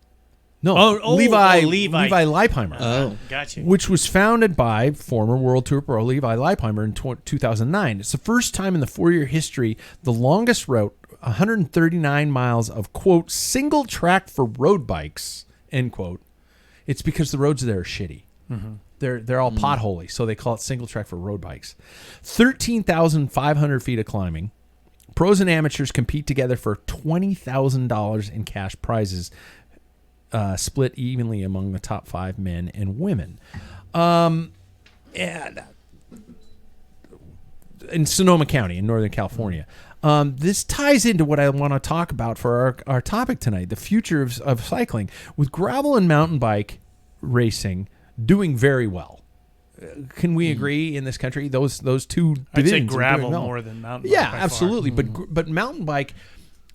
No, Levi Leipheimer. Oh, gotcha. Which was founded by former World Tour pro Levi Leipheimer in 2009. It's the first time in the 4-year history, the longest route, 139 miles of, quote, single track for road bikes, end quote. It's because the roads there are shitty. Mm-hmm. They're all potholy, so they call it single track for road bikes. 13,500 feet of climbing. Pros and amateurs compete together for $20,000 in cash prizes, split evenly among the top 5 men and women. And in Sonoma County in Northern California. This ties into what I want to talk about for our topic tonight, the future of cycling. With gravel and mountain bike racing doing very well. Can we agree in this country? Those two divisions. I'd say gravel more than mountain bike. Yeah, absolutely. But mountain bike,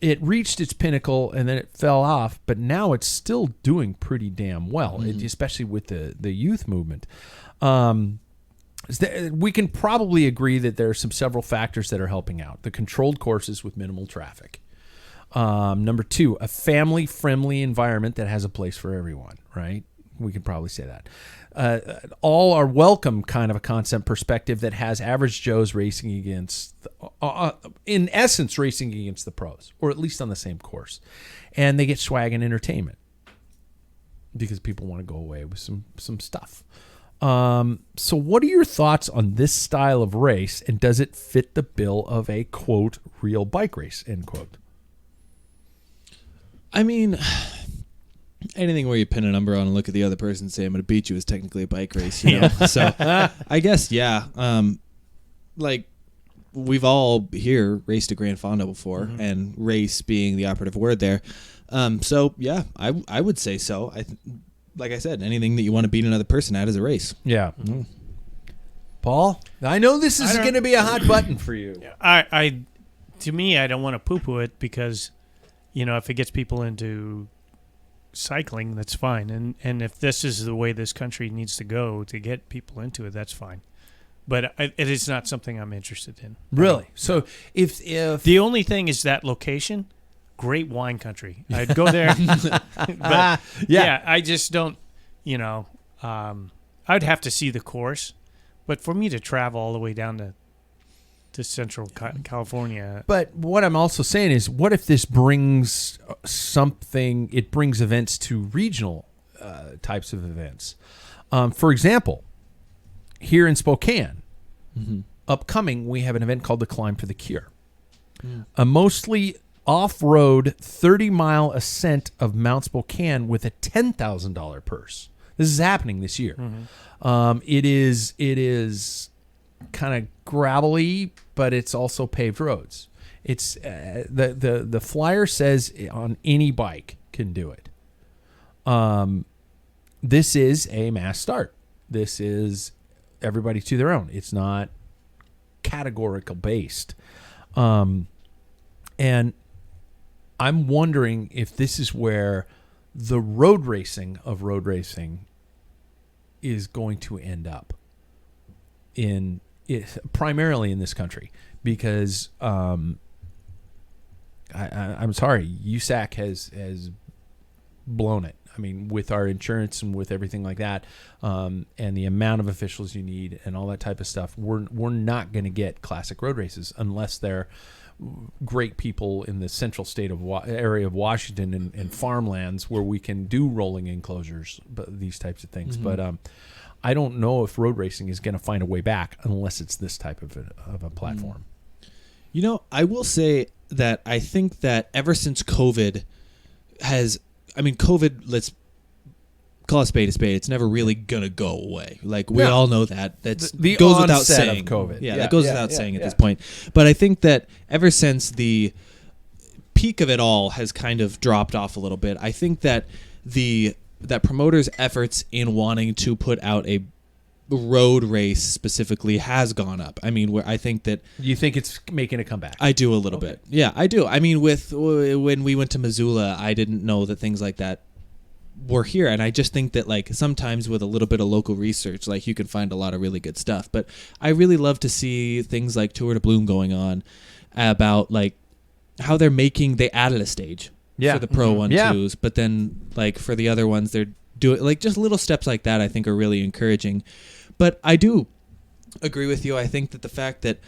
it reached its pinnacle and then it fell off, but now it's still doing pretty damn well, especially with the youth movement. We can probably agree that there are several factors that are helping out. The controlled courses with minimal traffic. Number 2, a family-friendly environment that has a place for everyone, right? We can probably say that. All are welcome kind of a concept perspective that has average Joes racing against, in essence, racing against the pros, or at least on the same course. And they get swag and entertainment because people want to go away with some stuff. So what are your thoughts on this style of race, and does it fit the bill of a, quote, real bike race, end quote? I mean, anything where you pin a number on and look at the other person and say, I'm going to beat you is technically a bike race, you know? So I guess, yeah. Like, we've all here raced a Gran Fondo before, and race being the operative word there. So, yeah, I would say so. Like I said, anything that you want to beat another person at is a race. Yeah. Paul, I know this is going to be a hot button for you. To me, I don't want to poo-poo it because, if it gets people into cycling, that's fine. And if this is the way this country needs to go to get people into it, that's fine. But it is not something I'm interested in. Really? So if the only thing is that location, great wine country. I'd go there. But, I just don't, I'd have to see the course. But for me to travel all the way down to Central California. But what I'm also saying is, what if this brings something, it brings events to regional types of events. For example, here in Spokane, upcoming, we have an event called the Climb for the Cure. A mostly off-road 30-mile ascent of Mount Spokane with a $10,000 purse. This is happening this year. It is kind of gravelly, but it's also paved roads. It's the flyer says on any bike can do it. This is a mass start. This is everybody to their own. It's not categorical based. And I'm wondering if this is where the road racing of road racing is going to end up primarily in this country, because I'm sorry, USAC has blown it. I mean, with our insurance and with everything like that, and the amount of officials you need and all that type of stuff, we're not going to get classic road races unless they're great people in the central state of area of Washington and farmlands where we can do rolling enclosures, but these types of things. But I don't know if road racing is going to find a way back unless it's this type of a platform. I will say that I think that ever since COVID, let's call a spade, it's never really going to go away. Like, we all know that. That goes without saying. Of COVID. That goes without saying at this point. But I think that ever since the peak of it all has kind of dropped off a little bit, I think that that promoters' efforts in wanting to put out a road race specifically has gone up. I mean, where I think that... You think it's making a comeback? I do a little bit. Yeah, I do. I mean, when we went to Missoula, I didn't know that things like that were here, and I just think that, like, sometimes with a little bit of local research, like, you can find a lot of really good stuff. But I really love to see things like Tour de Bloom going on about, like, how they added a stage for the Pro 1-2s, but then, like, for the other ones, they're doing, like, just little steps like that I think are really encouraging. But I do agree with you. I think that the fact that,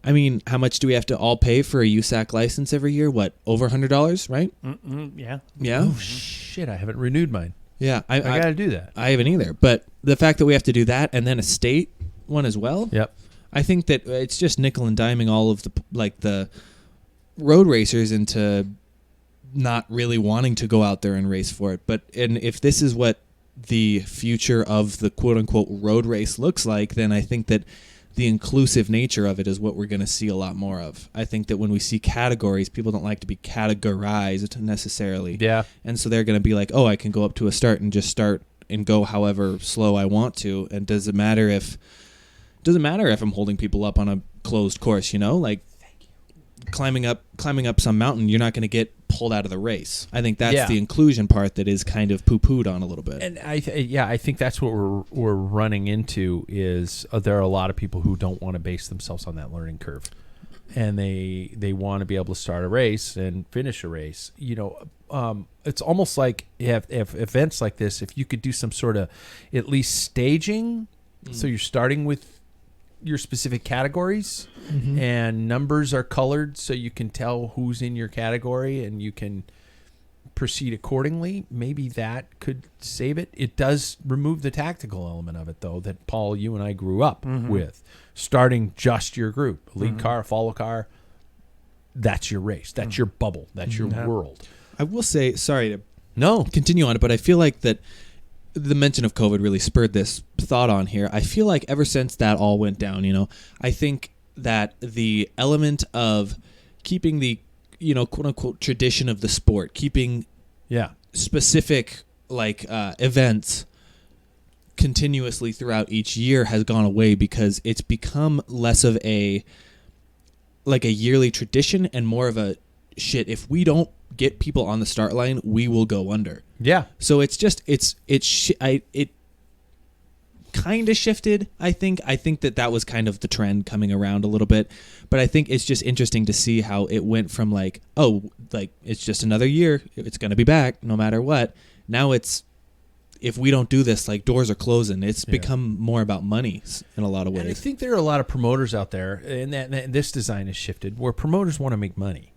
I mean, how much do we have to all pay for a USAC license every year? What, over $100, right? Yeah. Yeah? Oh, shit, I haven't renewed mine. Yeah. I got to do that. I haven't either. But the fact that we have to do that and then a state one as well, I think that it's just nickel and diming all of the road racers into not really wanting to go out there and race for it. And if this is what the future of the quote-unquote road race looks like, then I think that the inclusive nature of it is what we're going to see a lot more of. I think that when we see categories, people don't like to be categorized necessarily. Yeah. And so they're going to be like, oh, I can go up to a start and just start and go however slow I want to. And doesn't matter if I'm holding people up on a closed course, like climbing up some mountain, you're not going to get pulled out of the race. I think that's the inclusion part that is kind of poo-pooed on a little bit. And I think that's what we're running into is there are a lot of people who don't want to base themselves on that learning curve, and they want to be able to start a race and finish a race. It's almost like if events like this, if you could do some sort of at least staging, so you're starting with your specific categories and numbers are colored so you can tell who's in your category and you can proceed accordingly. Maybe that could save it. It does remove the tactical element of it, though, that Paul, you and I grew up with. Starting just your group, a lead car, a follow car, that's your race. That's your bubble. That's your world. I will say, sorry to continue on it, but I feel like that the mention of COVID really spurred this thought on here. I feel like ever since that all went down, I think that the element of keeping the, quote unquote tradition of the sport, keeping specific events continuously throughout each year has gone away because it's become less of a yearly tradition and more of a shit. If we don't get people on the start line, we will go under. Yeah. So it's just it kind of shifted. I think that was kind of the trend coming around a little bit, but I think it's just interesting to see how it went from it's just another year, it's going to be back no matter what. Now it's, if we don't do this, doors are closing. It's become more about money in a lot of ways. And I think there are a lot of promoters out there, and this design has shifted, where promoters want to make money,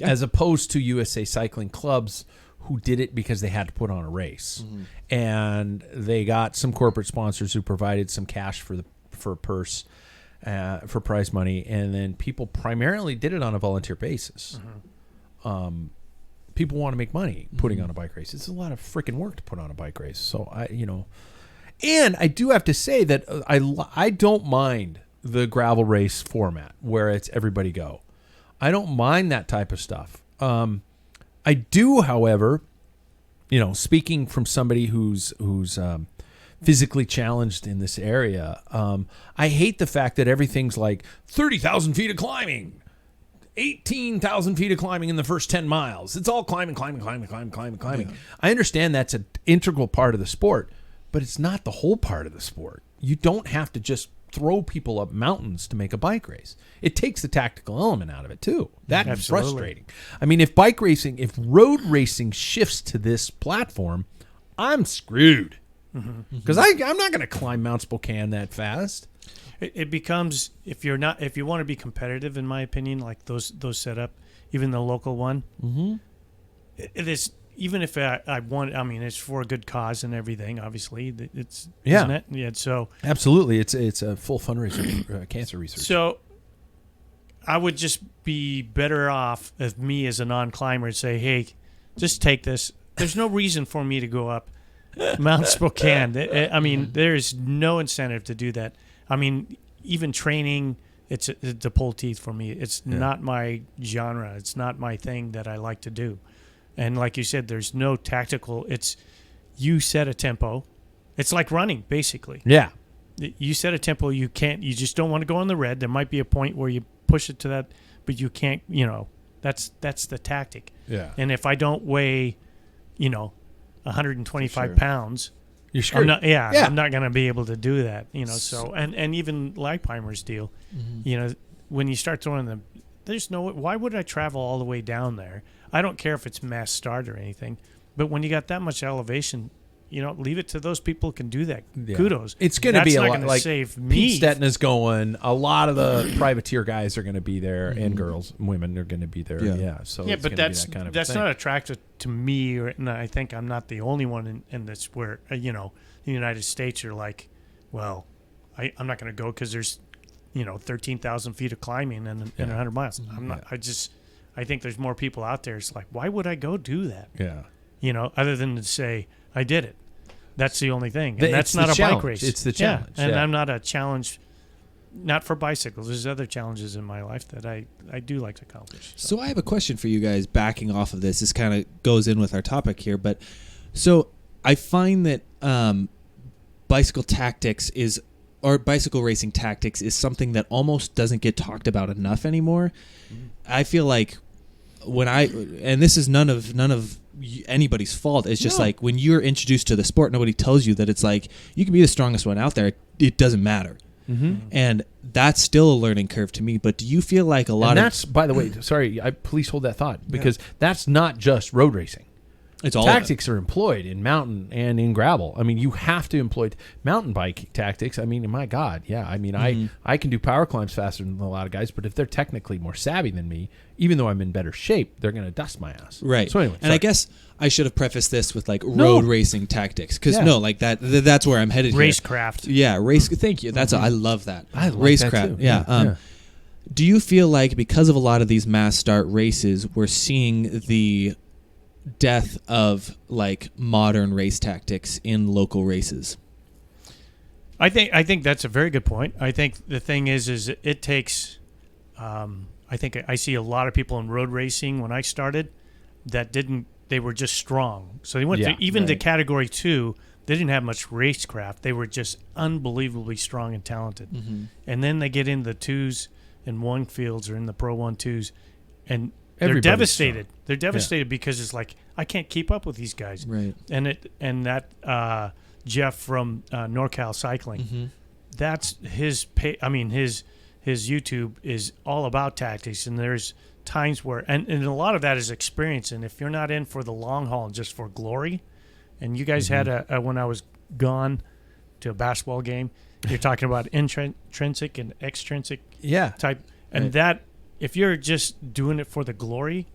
as opposed to USA Cycling clubs who did it because they had to put on a race, and they got some corporate sponsors who provided some cash for a purse, for prize money, and then people primarily did it on a volunteer basis. People want to make money putting on a bike race. It's a lot of freaking work to put on a bike race. So and I do have to say that I don't mind the gravel race format where it's everybody go. I don't mind that type of stuff. I do, however, speaking from somebody who's physically challenged in this area, I hate the fact that everything's like 30,000 feet of climbing. 18,000 feet of climbing in the first 10 miles. It's all climbing. Yeah. I understand that's an integral part of the sport, but it's not the whole part of the sport. You don't have to just throw people up mountains to make a bike race. It takes the tactical element out of it too. That's frustrating. I mean, if road racing shifts to this platform, I'm screwed. Because I'm not going to climb Mount Spokane that fast. It becomes, if you want to be competitive, in my opinion, like those set up, even the local one, it is, even if I want, I mean, it's for a good cause and everything, obviously, isn't it? Yeah, so absolutely, it's a full fundraiser for cancer research. So I would just be better off if me as a non-climber say, hey, just take this. There's no reason for me to go up Mount Spokane. I mean, there's no incentive to do that. I mean, even training, it's a pull teeth for me. It's not my genre. It's not my thing that I like to do. And like you said, there's no tactical. It's you set a tempo. It's like running, basically. Yeah. You set a tempo. You just don't want to go on the red. There might be a point where you push it to that, but you can't, that's the tactic. Yeah. And if I don't weigh, 125 pounds, you're screwed. I'm not going to be able to do that, so, and even Leipheimer's deal, when you start throwing them, why would I travel all the way down there? I don't care if it's mass start or anything, but when you got that much elevation, leave it to those people who can do that. Yeah. Kudos. It's going to be a lot, like save Pete Stetna's going. A lot of the privateer guys are going to be there, and girls, women are going to be there. Yeah. So but that's not attractive to me, and I think I'm not the only one in this where the United States are like, well, I'm not going to go because there's 13,000 feet of climbing and 100 miles. I'm not. I think there's more people out there. It's like, why would I go do that? Yeah. Other than to say I did it. That's the only thing. And that's not a bike race. It's the challenge. And I'm not a challenge, not for bicycles. There's other challenges in my life that I do like to accomplish. So I have a question for you guys backing off of this. This kind of goes in with our topic here. But so I find that bicycle racing tactics is something that almost doesn't get talked about enough anymore. I feel like and this is none of anybody's fault. It's just like when you're introduced to the sport, nobody tells you that it's like you can be the strongest one out there. It doesn't matter. And that's still a learning curve to me. But do you feel like that's, by the way, sorry, please hold that thought, because that's not just road racing. It's all tactics are employed in mountain and in gravel. I mean, you have to employ mountain bike tactics. I mean, my God, yeah. I mean, I can do power climbs faster than a lot of guys, but if they're technically more savvy than me, even though I'm in better shape, they're going to dust my ass. Right. So anyway, and I guess I should have prefaced this with road racing tactics, because that's where I'm headed. Racecraft. Yeah, race. Thank you. That's I love that. I like racecraft. That too. Yeah. Do you feel like because of a lot of these mass start races, we're seeing the death of modern race tactics in local races? I think that's a very good point. I think the thing is it takes I think I see a lot of people in road racing when I started that they were just strong. So they went to Category 2, they didn't have much racecraft. They were just unbelievably strong and talented. Mm-hmm. And then they get in the 2s and 1 fields or in the Pro 1-2s, and they're devastated. Strong. They're devastated because it's like, I can't keep up with these guys. Right. And that Jeff from NorCal Cycling, that's his his YouTube is all about tactics, and there's times where and a lot of that is experience. And if you're not in for the long haul and just for glory, and you guys had when I was gone to a basketball game, you're talking about intrinsic and extrinsic type, and that if you're just doing it for the glory,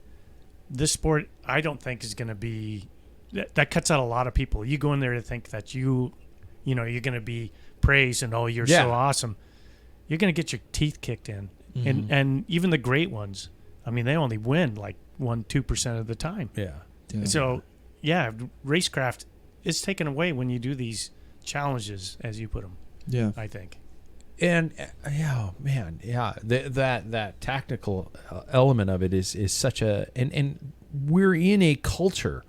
this sport I don't think is going to be that cuts out a lot of people. You go in there to think that you're going to be praised and you're so awesome. You're going to get your teeth kicked in. And even the great ones, I mean, they only win like 1-2% of the time. Yeah. So, racecraft is taken away when you do these challenges, as you put them. Yeah. I think. And that tactical element of it is such a and we're in a culture,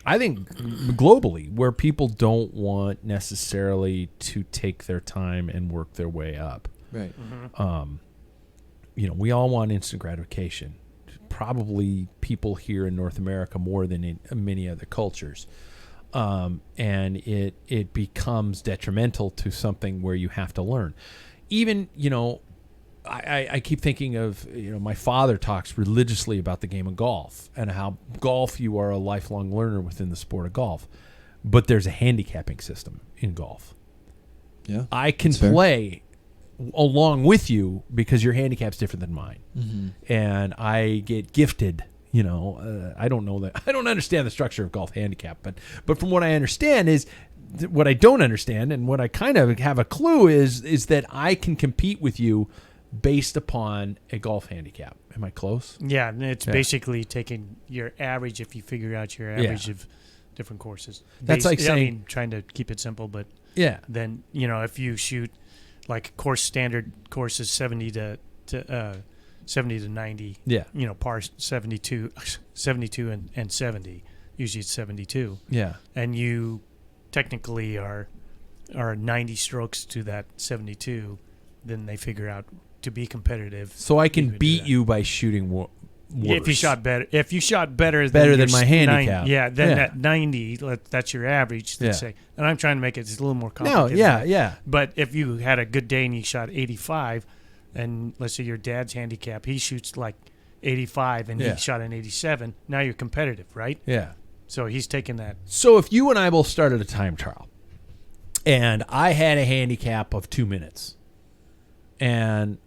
I think, globally, where people don't want necessarily to take their time and work their way up. Right. We all want instant gratification. Probably people here in North America more than in many other cultures. And it becomes detrimental to something where you have to learn. Even, I keep thinking of, my father talks religiously about the game of golf and how golf, you are a lifelong learner within the sport of golf. But there's a handicapping system in golf. Yeah, I can play along with you because your handicap's different than mine. And I get gifted. I don't know that. I don't understand the structure of golf handicap, but from what I understand is what I don't understand, and what I kind of have a clue is that I can compete with you based upon a golf handicap. Am I close? Yeah, it's basically taking your average if you figure out your average of different courses. That's like saying, trying to keep it simple, but then if you shoot like standard course is 70 to 90. Yeah. Par 72 and 70. Usually it's 72. Yeah. And you technically are 90 strokes to that 72, then they figure out to be competitive. So I can beat you by shooting worse. If you shot better than my handicap. Then at 90, that's your average, let's say. And I'm trying to make it just a little more complicated. Yeah. But if you had a good day and you shot 85, and let's say your dad's handicap, he shoots like 85 and he shot an 87, now you're competitive, right? Yeah. So he's taking that. So if you and I both started a time trial and I had a handicap of 2 minutes and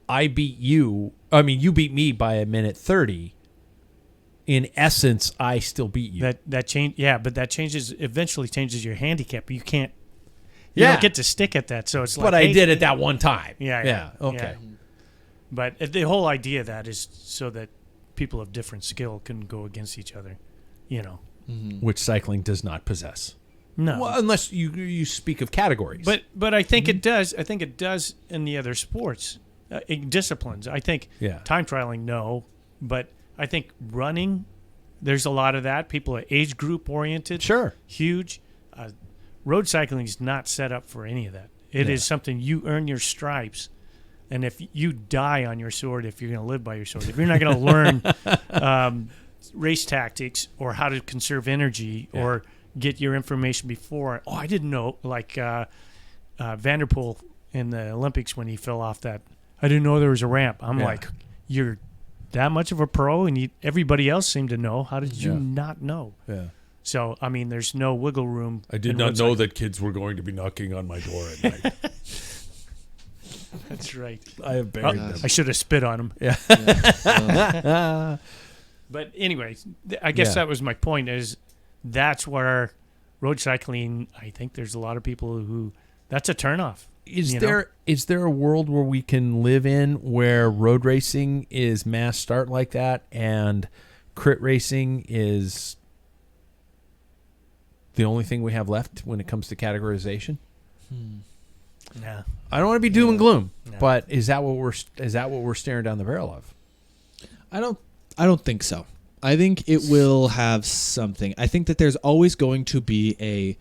I beat you, you beat me by a minute 30, in essence, I still beat you. That change, but that eventually changes your handicap. You can't. You don't get to stick at that, so it's like. But I did it that one time. Yeah. Okay. Yeah. But the whole idea of that is so that people of different skill can go against each other, Which cycling does not possess. No. Well, unless you speak of categories. But I think it does. I think it does in the other sports, in disciplines. I think time trialing, no, but I think running, there's a lot of that. People are age group oriented. Sure. Huge. Road cycling is not set up for any of that. It is something you earn your stripes, and if you die on your sword, if you're going to live by your sword, if you're not going to learn race tactics or how to conserve energy or get your information before. Oh, I didn't know, like Vanderpool in the Olympics when he fell off that. I didn't know there was a ramp. I'm like, you're that much of a pro, and everybody else seemed to know. How did you not know? Yeah. So, there's no wiggle room. I did not know that kids were going to be knocking on my door at night. That's right. I have buried them. I should have spit on them. Yeah. But anyway, I guess that was my point, is that's where road cycling, I think there's a lot of people who, that's a turnoff. Is there a world where we can live in where road racing is mass start like that and crit racing is the only thing we have left when it comes to categorization? No. I don't want to be doom and gloom, but is that what we're staring down the barrel of? I don't think so. I think it will have something. I think that there's always going to be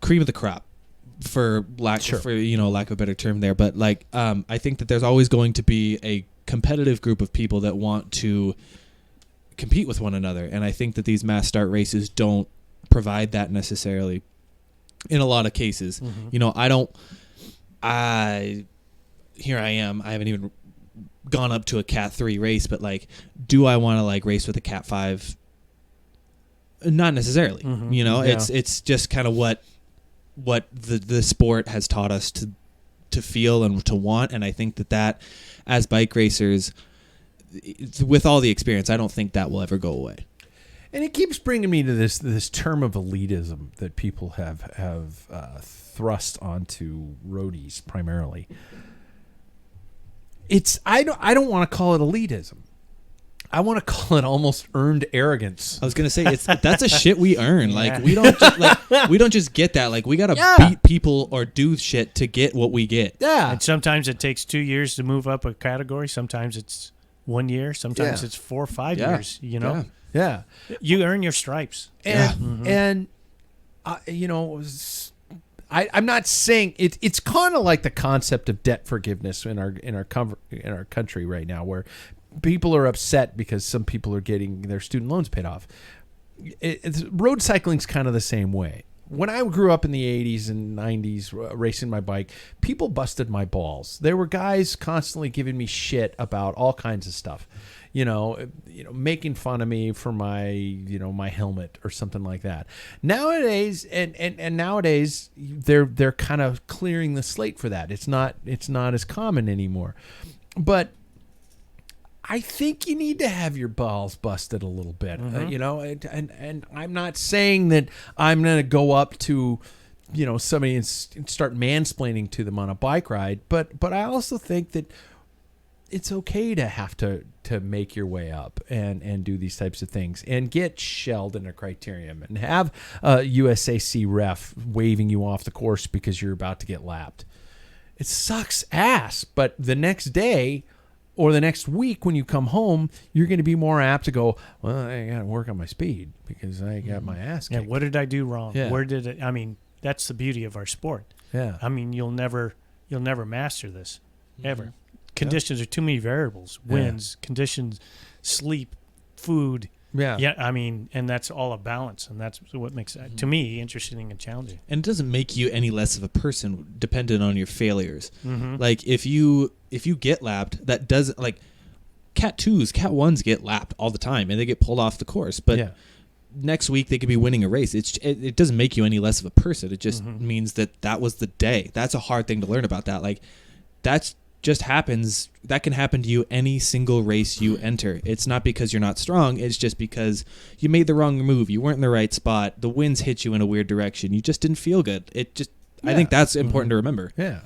cream of the crop, for lack of a better term there. But like, I think that there's always going to be a competitive group of people that want to compete with one another, and I think that these mass start races don't provide that necessarily in a lot of cases. Here I am, I haven't even gone up to a Cat 3 race, but like, do I want to like race with a Cat 5? Not necessarily. It's just kind of what the sport has taught us to feel and to want, and I think that as bike racers, with all the experience, I don't think that will ever go away. And it keeps bringing me to this term of elitism that people have thrust onto roadies primarily. I don't want to call it elitism. I want to call it almost earned arrogance. I was gonna say that's a shit we earn. Like we don't just get that. Like we gotta beat people or do shit to get what we get. Yeah. And sometimes it takes 2 years to move up a category. Sometimes it's 1 year. Sometimes it's 4 or 5 years. Yeah. You earn your stripes. And I'm not saying it's kind of like the concept of debt forgiveness in our country right now, where people are upset because some people are getting their student loans paid off. Road cycling's kind of the same way. When I grew up in the 80s and 90s racing my bike, people busted my balls. There were guys constantly giving me shit about all kinds of stuff. Making fun of me for my, my helmet or something like that. Nowadays, and nowadays, they're kind of clearing the slate for that. It's not as common anymore. But I think you need to have your balls busted a little bit, and I'm not saying that I'm going to go up to, somebody and start mansplaining to them on a bike ride, but I also think that it's okay to have to make your way up and do these types of things and get shelled in a criterium and have a USAC ref waving you off the course because you're about to get lapped. It sucks ass, but the next day or the next week when you come home, you're going to be more apt to go, well, I got to work on my speed because I got my ass kicked. Yeah, what did I do wrong? Yeah. Where did it? I mean, that's the beauty of our sport. Yeah. I mean, you'll never master this ever. Conditions are too many variables. Winds, conditions, sleep, food. Yeah. Yeah, I mean, and that's all a balance, and that's what makes it, to me, interesting and challenging. And it doesn't make you any less of a person dependent on your failures. Mm-hmm. Like if you get lapped, that doesn't, like, Cat 2s, Cat 1s get lapped all the time and they get pulled off the course. But next week they could be winning a race. It doesn't make you any less of a person. It just means that was the day. That's a hard thing to learn about that. Like that's just happens. That can happen to you any single race you enter. It's not because you're not strong. It's just because you made the wrong move. You weren't in the right spot. The winds hit you in a weird direction. You just didn't feel good. I think that's important to remember. Yeah.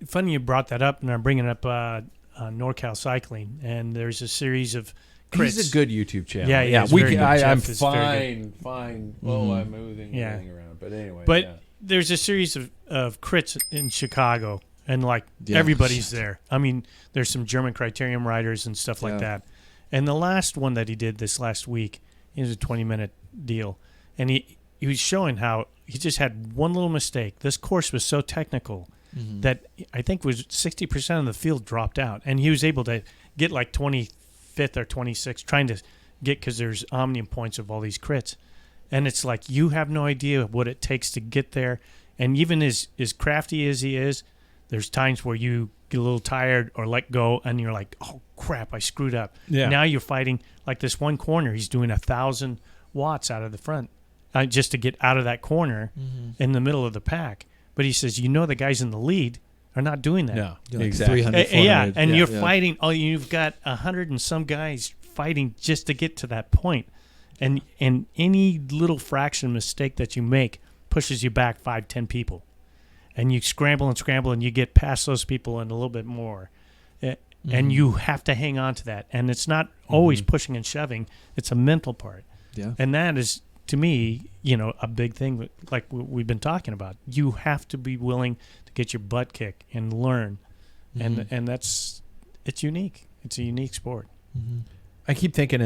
Funny you brought that up, and I'm bringing up NorCal Cycling, and there's a series of crits. He's a good YouTube channel. Yeah. I'm fine. Oh, I'm moving around. But anyway. But there's a series of crits in Chicago. And, everybody's there. I mean, there's some German criterium riders and stuff like that. And the last one that he did this last week, it was a 20-minute deal. And he was showing how he just had one little mistake. This course was so technical that I think was 60% of the field dropped out. And he was able to get 25th or 26th, trying to get, because there's omnium points of all these crits. And it's like, you have no idea what it takes to get there. And even as crafty as he is, there's times where you get a little tired or let go, and you're like, oh, crap, I screwed up. Yeah. Now you're fighting, like this one corner, he's doing 1,000 watts out of the front just to get out of that corner in the middle of the pack. But he says, the guys in the lead are not doing that. No, exactly. 300, 400. And you're fighting. Oh, you've got 100 and some guys fighting just to get to that point. And any little fraction mistake that you make pushes you back 5-10 people. And you scramble and you get past those people and a little bit more. And you have to hang on to that. And it's not always pushing and shoving. It's a mental part. Yeah. And that is, to me, a big thing like we've been talking about. You have to be willing to get your butt kicked and learn. And it's unique. It's a unique sport. I keep thinking,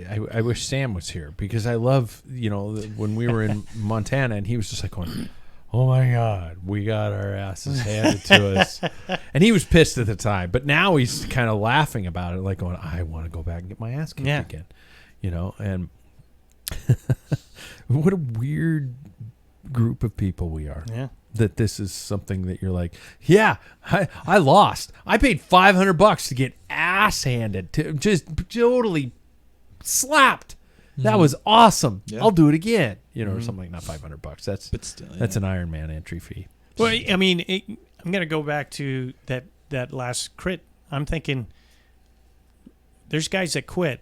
I wish Sam was here because I love, when we were in Montana and he was just like going, oh my God, we got our asses handed to us. And he was pissed at the time, but now he's kind of laughing about it, like going, I want to go back and get my ass kicked again. And what a weird group of people we are. Yeah. That this is something that you're like, yeah, I lost. I paid $500 to get ass handed, to just totally slapped. That was awesome. Yeah. I'll do it again. Or something like, not $500. That's an Iron Man entry fee. Well, I mean, I'm going to go back to that last crit. I'm thinking there's guys that quit.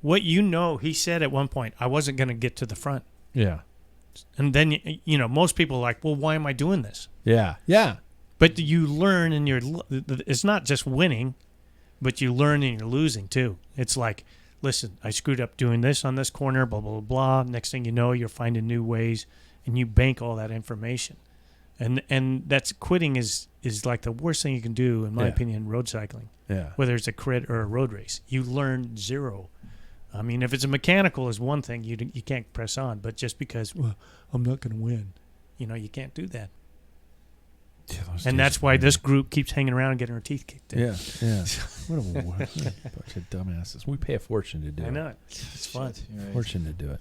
He said at one point, I wasn't going to get to the front. Yeah. And then, most people are like, well, why am I doing this? Yeah. Yeah. But you learn it's not just winning, but you learn and you're losing too. It's like, listen, I screwed up doing this on this corner, blah, blah, blah. Next thing you know, you're finding new ways and you bank all that information. And that's quitting is like the worst thing you can do, in my opinion, road cycling. Yeah. Whether it's a crit or a road race. You learn zero. I mean, if it's a mechanical is one thing, you can't press on. But just because, well, I'm not going to win, you can't do that. Yeah, and that's why this group keeps hanging around and getting her teeth kicked in. Yeah, yeah. What a bunch of dumbasses. We pay a fortune to do it. I know it. It's fun. Right. Fortune to do it.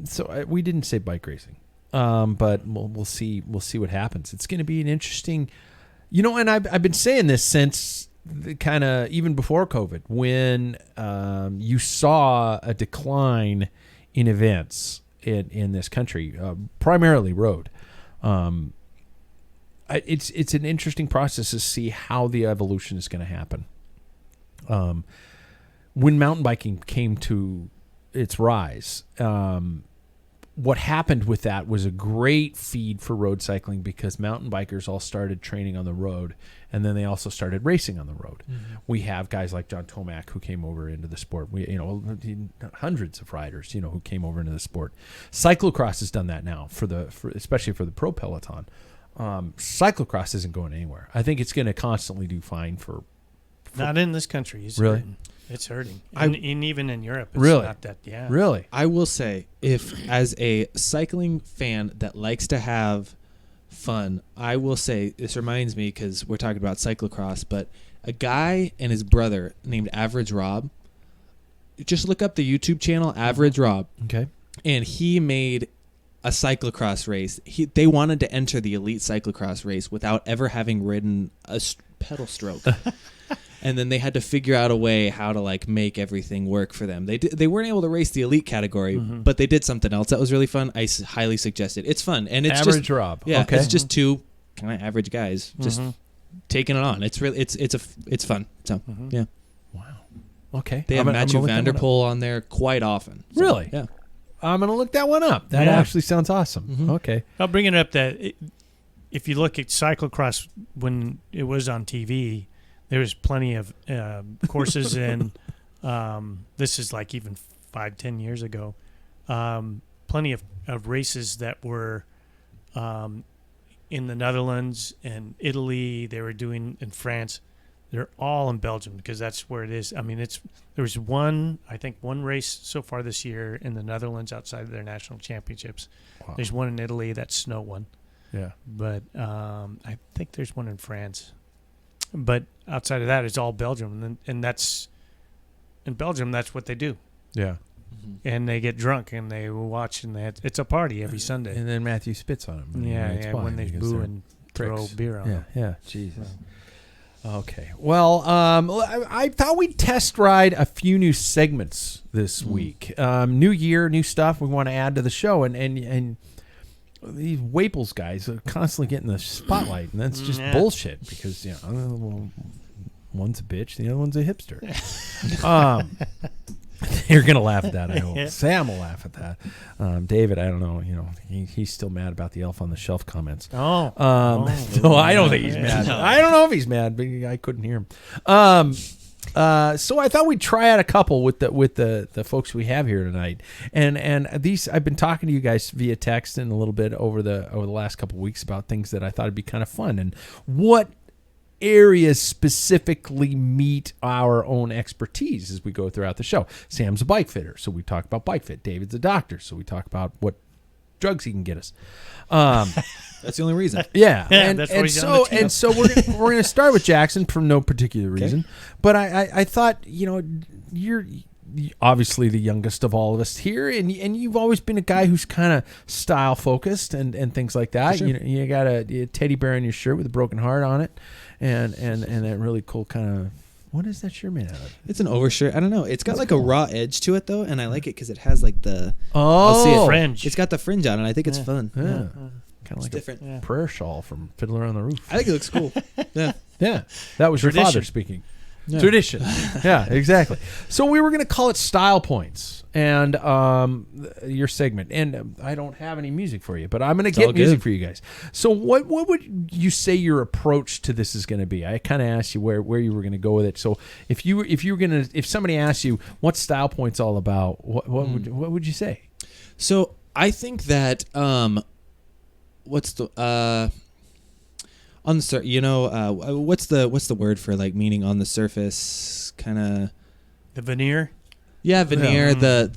So we didn't say bike racing, but we'll see. We'll see what happens. It's going to be an interesting, and I've been saying this since kind of even before COVID, when you saw a decline in events in this country, primarily road. It's an interesting process to see how the evolution is going to happen. When mountain biking came to its rise, what happened with that was a great feed for road cycling, because mountain bikers all started training on the road, and then they also started racing on the road. Mm-hmm. We have guys like John Tomac who came over into the sport. Hundreds of riders, who came over into the sport. Cyclocross has done that now especially for the pro peloton. Cyclocross isn't going anywhere. I think it's going to constantly do fine for not in this country. Really? It's hurting. And even in Europe, it's really? Not that, yeah. Really? I will say, if as a cycling fan that likes to have fun, I will say, this reminds me, because we're talking about cyclocross, but a guy and his brother named Average Rob, just look up the YouTube channel, Average Rob. Okay. And he made a cyclocross race. They wanted to enter the elite cyclocross race without ever having ridden a pedal stroke. And then they had to figure out a way how to make everything work for them. They weren't able to race the elite category, but they did something else that was really fun. I highly suggest it. It's fun, and it's Average Rob. Yeah, okay. It's just two kind of average guys just taking it on. It's really it's fun. So yeah. Wow. Okay. They have Matthew Vanderpool on there quite often. So, really? Yeah. I'm gonna look that one up. That actually sounds awesome. Mm-hmm. Okay. I'll bring it up that if you look at cyclocross when it was on TV. There was plenty of courses in, this is like even 5-10 years ago, plenty of races that were in the Netherlands and Italy. They were doing in France. They're all in Belgium because that's where it is. I mean, there was one race so far this year in the Netherlands outside of their national championships. Wow. There's one in Italy, that's snow one. Yeah. But I think there's one in France. But outside of that, it's all Belgium, and that's in Belgium. That's what they do. Yeah, and they get drunk and they watch, and it's a party every Sunday. And then Matthew spits on them. Yeah, when they boo and throw beer on them. Yeah, Jesus. Okay. Well, I thought we'd test ride a few new segments this week. New year, new stuff we want to add to the show, and these Waples guys are constantly getting the spotlight, and that's just bullshit because one's a bitch, the other one's a hipster. You're gonna laugh at that, I hope. Sam will laugh at that. David, I don't know. He's still mad about the elf on the shelf comments. So I don't think he's mad. I don't know if he's mad, but I couldn't hear him. So I thought we'd try out a couple with the folks we have here tonight, and these I've been talking to you guys via text and a little bit over the last couple of weeks about things that I thought would be kind of fun and what areas specifically meet our own expertise as we go throughout the show. Sam's a bike fitter, so we talk about bike fit. David's a doctor, so we talk about what drugs he can get us. That's the only reason. Yeah, and so we're gonna start with Jackson for no particular reason, but I thought you're obviously the youngest of all of us here, and you've always been a guy who's kind of style focused and things like that. Sure. You got a teddy bear on your shirt with a broken heart on it, and that really cool kind of. What is that shirt made out of? It's an overshirt. I don't know. It's got like a raw edge to it though, and I like it because it has like the I'll see it. Fringe. It's got the fringe on it. I think it's fun. Yeah. Kind of like different. a prayer shawl from Fiddler on the Roof. I think it looks cool. Yeah. Yeah, that was Tradition. your father speaking. Yeah. Tradition. Yeah, exactly. So we were going to call it Style Points, and your segment. And I don't have any music for you, but I'm going to get music for you guys. So what would you say your approach to this is going to be? I kind of asked you where you were going to go with it. So if somebody asked you what Style Points all about, what would you say? So I think that what's the on the what's the word for like meaning on the surface, kind of the veneer. Yeah, veneer. Yeah.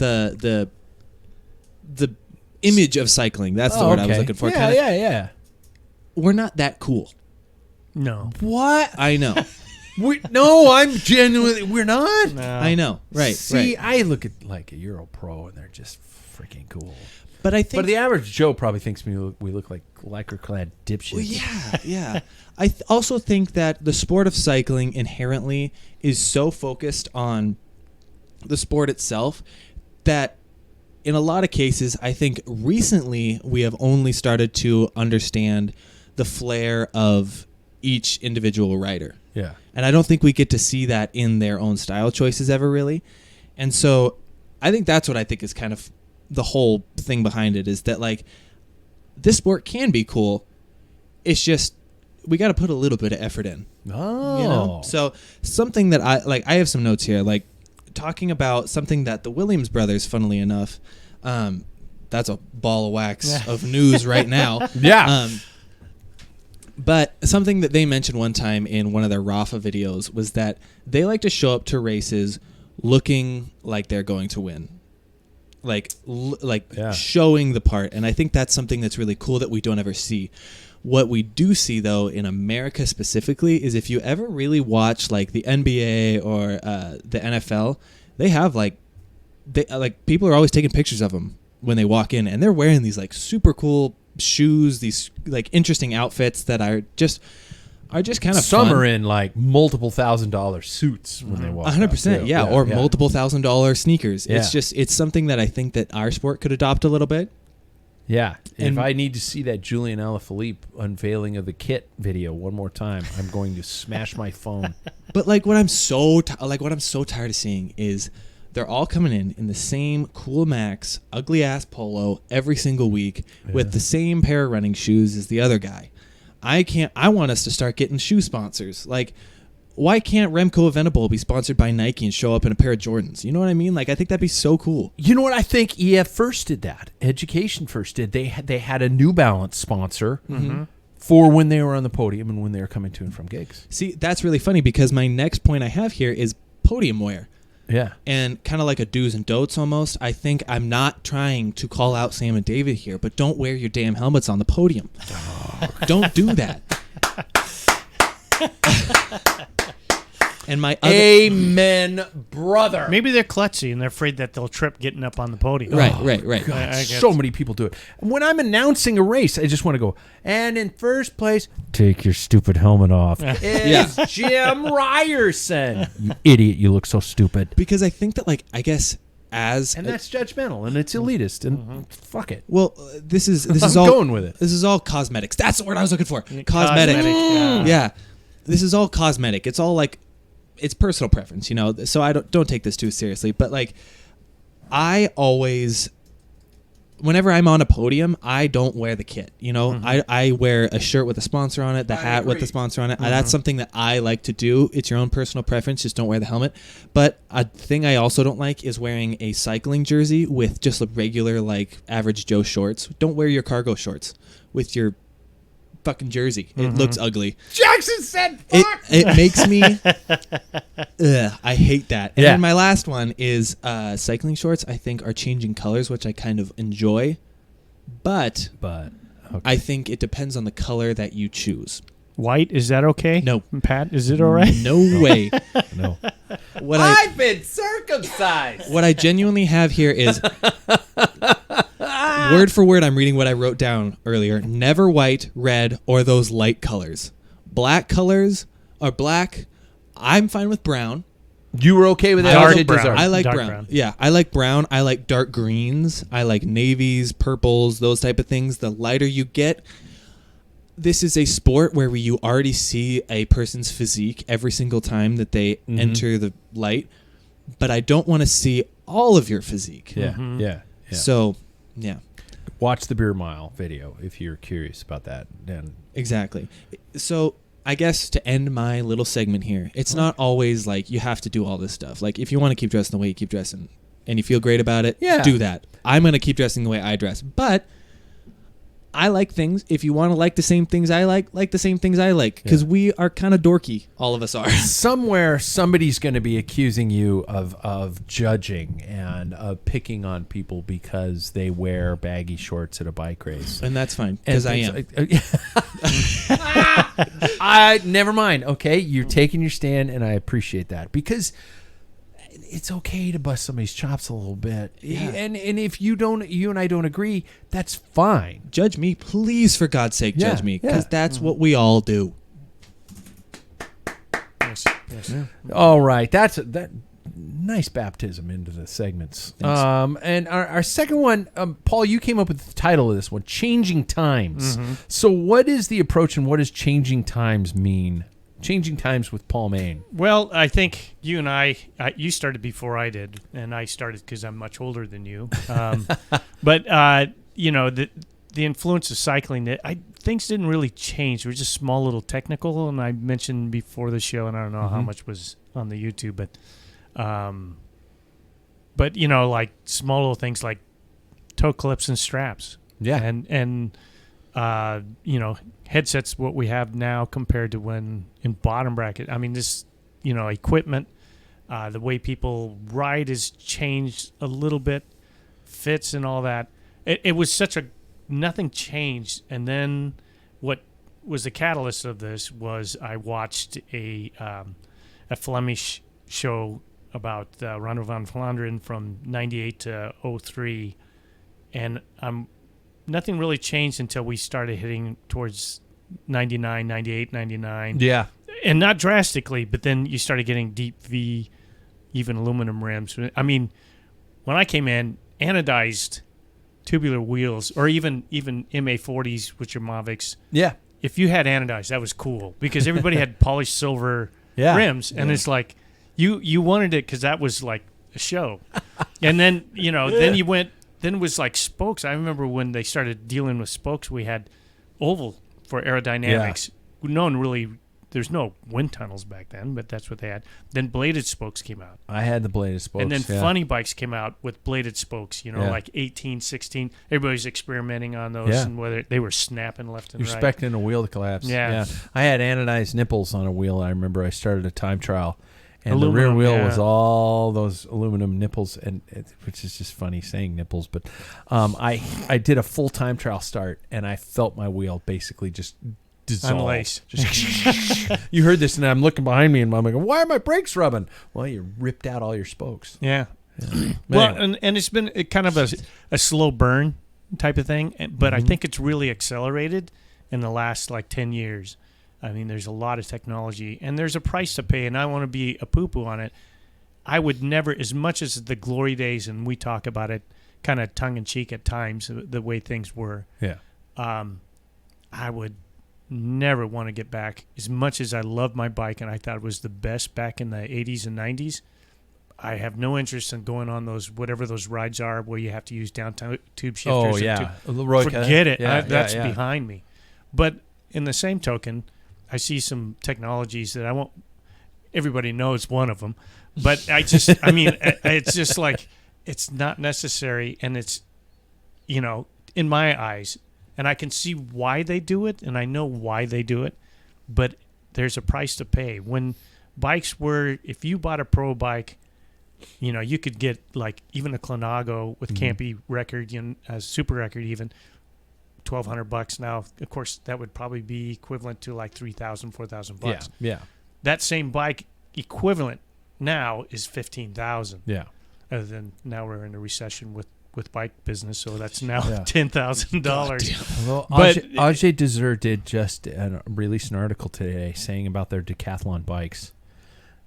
The image of cycling. That's the word I was looking for. Yeah. We're not that cool. No. What? I know. I'm genuinely. We're not. No. I know. Right. See, right. I look at like a Euro Pro, and they're just freaking cool. But I think, but the average Joe probably thinks we look like lycra-clad dipshits. Well, yeah. I also think that the sport of cycling inherently is so focused on the sport itself that in a lot of cases, I think recently we have only started to understand the flair of each individual rider. Yeah. And I don't think we get to see that in their own style choices ever really. And so I think that's what I think is kind of the whole thing behind it, is that like this sport can be cool. It's just we got to put a little bit of effort in. Oh. So something that I have some notes here, like talking about something that the Williams brothers, funnily enough, that's a ball of wax of news right now. Yeah. But something that they mentioned one time in one of their Rafa videos was that they like to show up to races looking like they're going to win. Showing the part. And I think that's something that's really cool that we don't ever see. What we do see, though, in America specifically, is if you ever really watch like the NBA or the NFL, they have people are always taking pictures of them when they walk in, and they're wearing these like super cool shoes, these like interesting outfits that are just kind of some fun. are in like multiple $1,000 suits when they walk 100%, out. or multiple $1,000 sneakers. Yeah. It's something that I think that our sport could adopt a little bit. Yeah. And if I need to see that Julian Alaphilippe unveiling of the kit video one more time, I'm going to smash my phone. But like what I'm so tired of seeing is they're all coming in the same Cool Max ugly ass polo every single week with the same pair of running shoes as the other guy. I want us to start getting shoe sponsors. Like, why can't Remco Evenepoel be sponsored by Nike and show up in a pair of Jordans? You know what I mean? Like, I think that'd be so cool. You know what? I think EF first did that. Education first did. They had a New Balance sponsor for when they were on the podium and when they were coming to and from gigs. See, that's really funny because my next point I have here is podium wear. Yeah. And kind of like a do's and don'ts almost. I think I'm not trying to call out Sam and David here, but don't wear your damn helmets on the podium. Don't do that. And my other Amen, brother. Maybe they're klutzy and they're afraid that they'll trip getting up on the podium. Right. God, so many people do it. And when I'm announcing a race, I just want to go, and in first place, take your stupid helmet off. It's Jim Ryerson. You idiot, you look so stupid. Because I think that, like, I guess as... And that's judgmental, and it's elitist, and fuck it. Well, this is I'm all... going with it. This is all cosmetics. That's the word I was looking for. Cosmetic. Yeah. This is all cosmetic. It's all, like... It's personal preference, you know, so I don't take this too seriously. But like, I always, whenever I'm on a podium, I don't wear the kit. You know, I wear a shirt with a sponsor on it, the hat with the sponsor on it. That's something that I like to do. It's your own personal preference. Just don't wear the helmet. But a thing I also don't like is wearing a cycling jersey with just a regular, like, average Joe shorts. Don't wear your cargo shorts with your fucking jersey. It looks ugly. Jackson said fuck. It makes me I hate that. And then my last one is cycling shorts I think are changing colors, which I kind of enjoy. But okay. I think it depends on the color that you choose. White, is that okay? No. Pat, is it all right? No way. No. I've been circumcised. What I genuinely have here is word for word. I'm reading what I wrote down earlier. Never white, red, or those light colors. Black colors are black. I'm fine with brown. You were okay with that? Dark brown. I like Dark brown. Yeah, I like brown. I like dark greens. I like navies, purples, those type of things. The lighter you get, this is a sport where you already see a person's physique every single time that they enter the light, but I don't want to see all of your physique. Yeah, yeah. So, yeah. Watch the Beer Mile video if you're curious about that. And exactly. So, I guess to end my little segment here, it's not always like you have to do all this stuff. Like, if you want to keep dressing the way you keep dressing and you feel great about it, do that. I'm going to keep dressing the way I dress. But I like things. If you want to like the same things I like the same things I like. Because we are kind of dorky. All of us are. Somewhere, somebody's going to be accusing you of judging and of picking on people because they wear baggy shorts at a bike race. And that's fine. Because I am. Never mind. Okay, you're taking your stand, and I appreciate that. Because it's okay to bust somebody's chops a little bit. Yeah. And if you and I don't agree, that's fine. Judge me, please, for God's sake, judge me, because that's what we all do. Yes. Yeah. All right, that's that nice baptism into the segments. And our second one, Paul, you came up with the title of this one, Changing Times. So what is the approach, and what does changing times mean? Changing Times with Paul Main. Well, I think you and you started before I did, and I started because I'm much older than you. But the influence of cycling, things didn't really change. It was just small little technical, and I mentioned before the show, and I don't know how much was on the YouTube, but like small little things like toe clips and straps. Yeah, and headsets what we have now compared to when in bottom bracket. I mean, this, equipment, the way people ride has changed a little bit, fits and all that. It was nothing changed. And then what was the catalyst of this was I watched a Flemish show about Ronde van Vlaanderen from 98 to 03. And nothing really changed until we started hitting towards 99, 98, 99. Yeah. And not drastically, but then you started getting deep V, even aluminum rims. I mean, when I came in, anodized tubular wheels, or even MA40s, which are Mavics. Yeah. If you had anodized, that was cool because everybody had polished silver rims. And it's like, you wanted it because that was like a show. And then, then you went. Then it was like spokes. I remember when they started dealing with spokes, we had oval for aerodynamics. No one really, there's no wind tunnels back then, but that's what they had. Then bladed spokes came out. I had the bladed spokes. And then funny bikes came out with bladed spokes, like 18, 16. Everybody's experimenting on those and whether they were snapping left and You're expecting a wheel to collapse. Yeah. I had anodized nipples on a wheel. I remember I started a time trial. And aluminum, the rear wheel was all those aluminum nipples, which is just funny saying nipples. But I did a full time trial start, and I felt my wheel basically just dissolve. Unlace. You heard this, and I'm looking behind me, and I'm like, why are my brakes rubbing? Well, you ripped out all your spokes. Yeah. Well, anyway. and it's been kind of a slow burn type of thing, but I think it's really accelerated in the last 10 years. I mean, there's a lot of technology, and there's a price to pay, and I want to be a poo-poo on it. I would never, as much as the glory days, and we talk about it kind of tongue-in-cheek at times, the way things were. Yeah. I would never want to get back. As much as I love my bike, and I thought it was the best back in the 80s and 90s, I have no interest in going on those, whatever those rides are, where you have to use down tube shifters. Oh, yeah. Forget it. That's behind me. But in the same token, I see some technologies that I won't. Everybody knows one of them, but it's just like it's not necessary, and it's, in my eyes, and I can see why they do it, and I know why they do it, but there's a price to pay. When bikes were, if you bought a pro bike, you could get like even a Clonago with Campy record, as super record even, $1,200 now. Of course, that would probably be equivalent to like $3,000, $4,000. Yeah. That same bike equivalent now is $15,000. Yeah. Other than now we're in a recession with bike business, so that's now $10,000. Well, Ajay Desert did just release an article today saying about their decathlon bikes.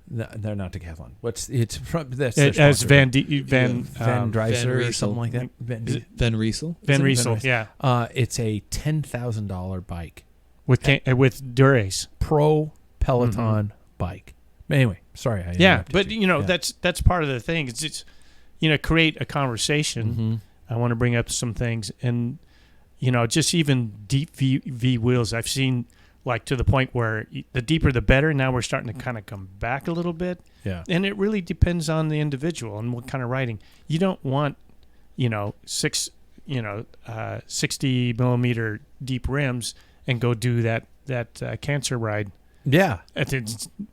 They're not decathlon. It's from this? As Van Dreiser or something like that. Van Riesel. Van Riesel, yeah. It's a $10,000 bike with Durace Pro Peloton bike. Anyway, sorry. But that's part of the thing. It's create a conversation. I want to bring up some things, and just even deep V wheels. I've seen like to the point where the deeper the better. Now we're starting to kind of come back a little bit. Yeah, and it really depends on the individual and what kind of riding. You don't want 60 millimeter deep rims and go do that cancer ride. Yeah.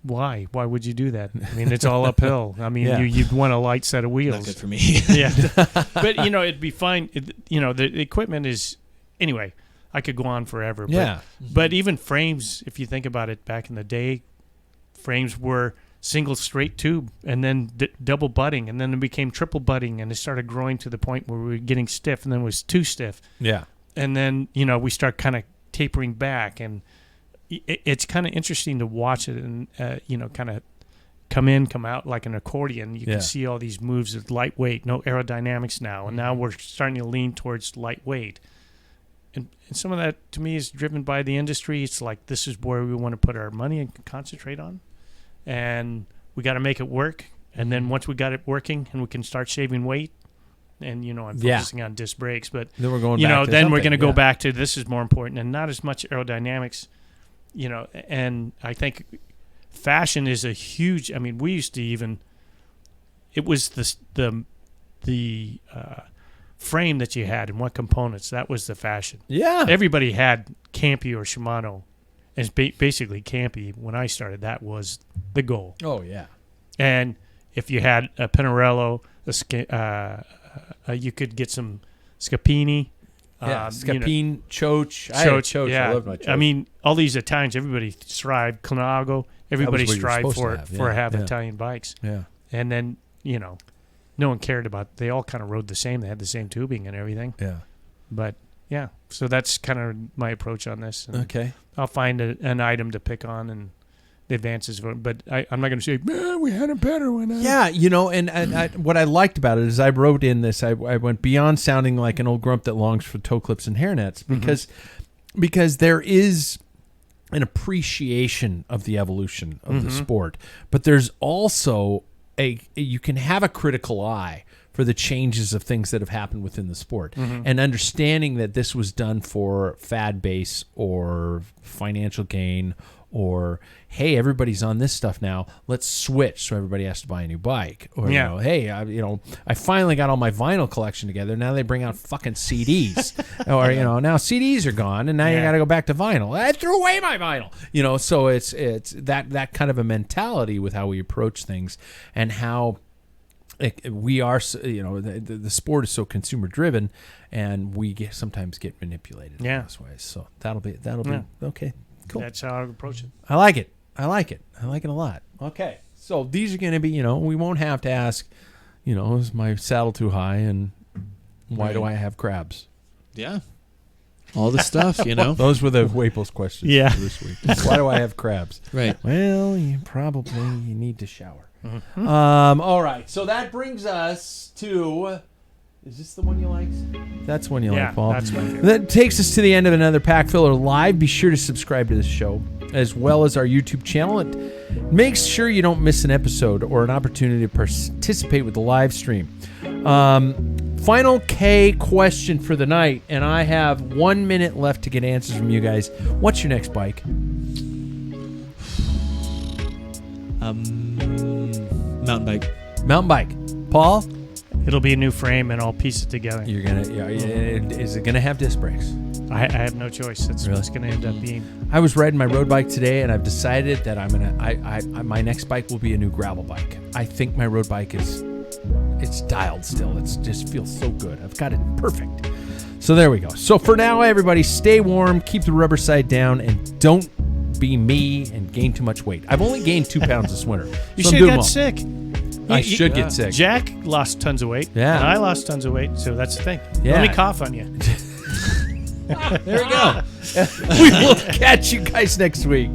Why? Why would you do that? I mean, it's all uphill. I mean, you'd want a light set of wheels. Not good for me. Yeah. But, it'd be fine. The equipment is... Anyway, I could go on forever. Yeah. But even frames, if you think about it, back in the day, frames were single straight tube and then double butting, and then it became triple butting, and it started growing to the point where we were getting stiff, and then it was too stiff. Yeah. And then, we start kind of tapering back, and it's kind of interesting to watch it and, kind of come in, come out like an accordion. You can see all these moves of lightweight, no aerodynamics now. And now we're starting to lean towards lightweight. And some of that, to me, is driven by the industry. It's like, this is where we want to put our money and concentrate on. And we got to make it work. And then once we got it working and we can start shaving weight, and, I'm focusing on disc brakes. But, then we're going back to then we're something, going to go back to this is more important and not as much aerodynamics. And I think fashion is a huge. I mean, we used to even. It was the frame that you had and what components, that was the fashion. Yeah, everybody had Campy or Shimano, and basically Campy. When I started, that was the goal. Oh yeah, and if you had a Pinarello, you could get some Scapini. Scapine, Choach. Yeah. I love my Choach. I mean, all these Italians, everybody strived. Clonago, everybody strived for Italian bikes. Yeah. And then, no one cared about. They all kind of rode the same. They had the same tubing and everything. Yeah. But yeah, so that's kind of my approach on this. And okay. I'll find an item to pick on and the advances, but I'm not going to say, man, we had a better one. Yeah, and what I liked about it is I wrote in this. I went beyond sounding like an old grump that longs for toe clips and hairnets because there is an appreciation of the evolution of the sport, but there's also you can have a critical eye for the changes of things that have happened within the sport and understanding that this was done for fad base or financial gain. Or, hey, everybody's on this stuff now. Let's switch so everybody has to buy a new bike. Or, hey, I finally got all my vinyl collection together. Now they bring out fucking CDs. Or, now CDs are gone, and now you got to go back to vinyl. I threw away my vinyl. So it's that kind of a mentality with how we approach things and how we are, the sport is so consumer driven, and we sometimes get manipulated in those ways. So that'll be okay. Cool. That's how I approach it. I like it a lot. Okay. So these are going to be, we won't have to ask, is my saddle too high and why do I have crabs? Yeah. All the stuff, Those were the Waples questions for this week. Why do I have crabs? Right. Well, you need to shower. All right. So that brings us to... Is this the one you like? That's one you like, Paul. That's my favorite. That takes us to the end of another Packfiller Live. Be sure to subscribe to this show, as well as our YouTube channel. It makes sure you don't miss an episode or an opportunity to participate with the live stream. Final K question for the night, and I have 1 minute left to get answers from you guys. What's your next bike? Mountain bike. Mountain bike. Paul? It'll be a new frame, and I'll piece it together. You're gonna. Yeah, is it gonna have disc brakes? I have no choice. That's what it's gonna end up being. I was riding my road bike today, and I've decided that I'm gonna. My next bike will be a new gravel bike. I think my road bike it's dialed still. It just feels so good. I've got it perfect. So there we go. So for now, everybody, stay warm, keep the rubber side down, and don't be me and gain too much weight. I've only gained 2 pounds this winter. You should have got sick. I should get sick. Jack lost tons of weight. Yeah. And I lost tons of weight, so that's the thing. Yeah. Let me cough on you. There we go. We will catch you guys next week.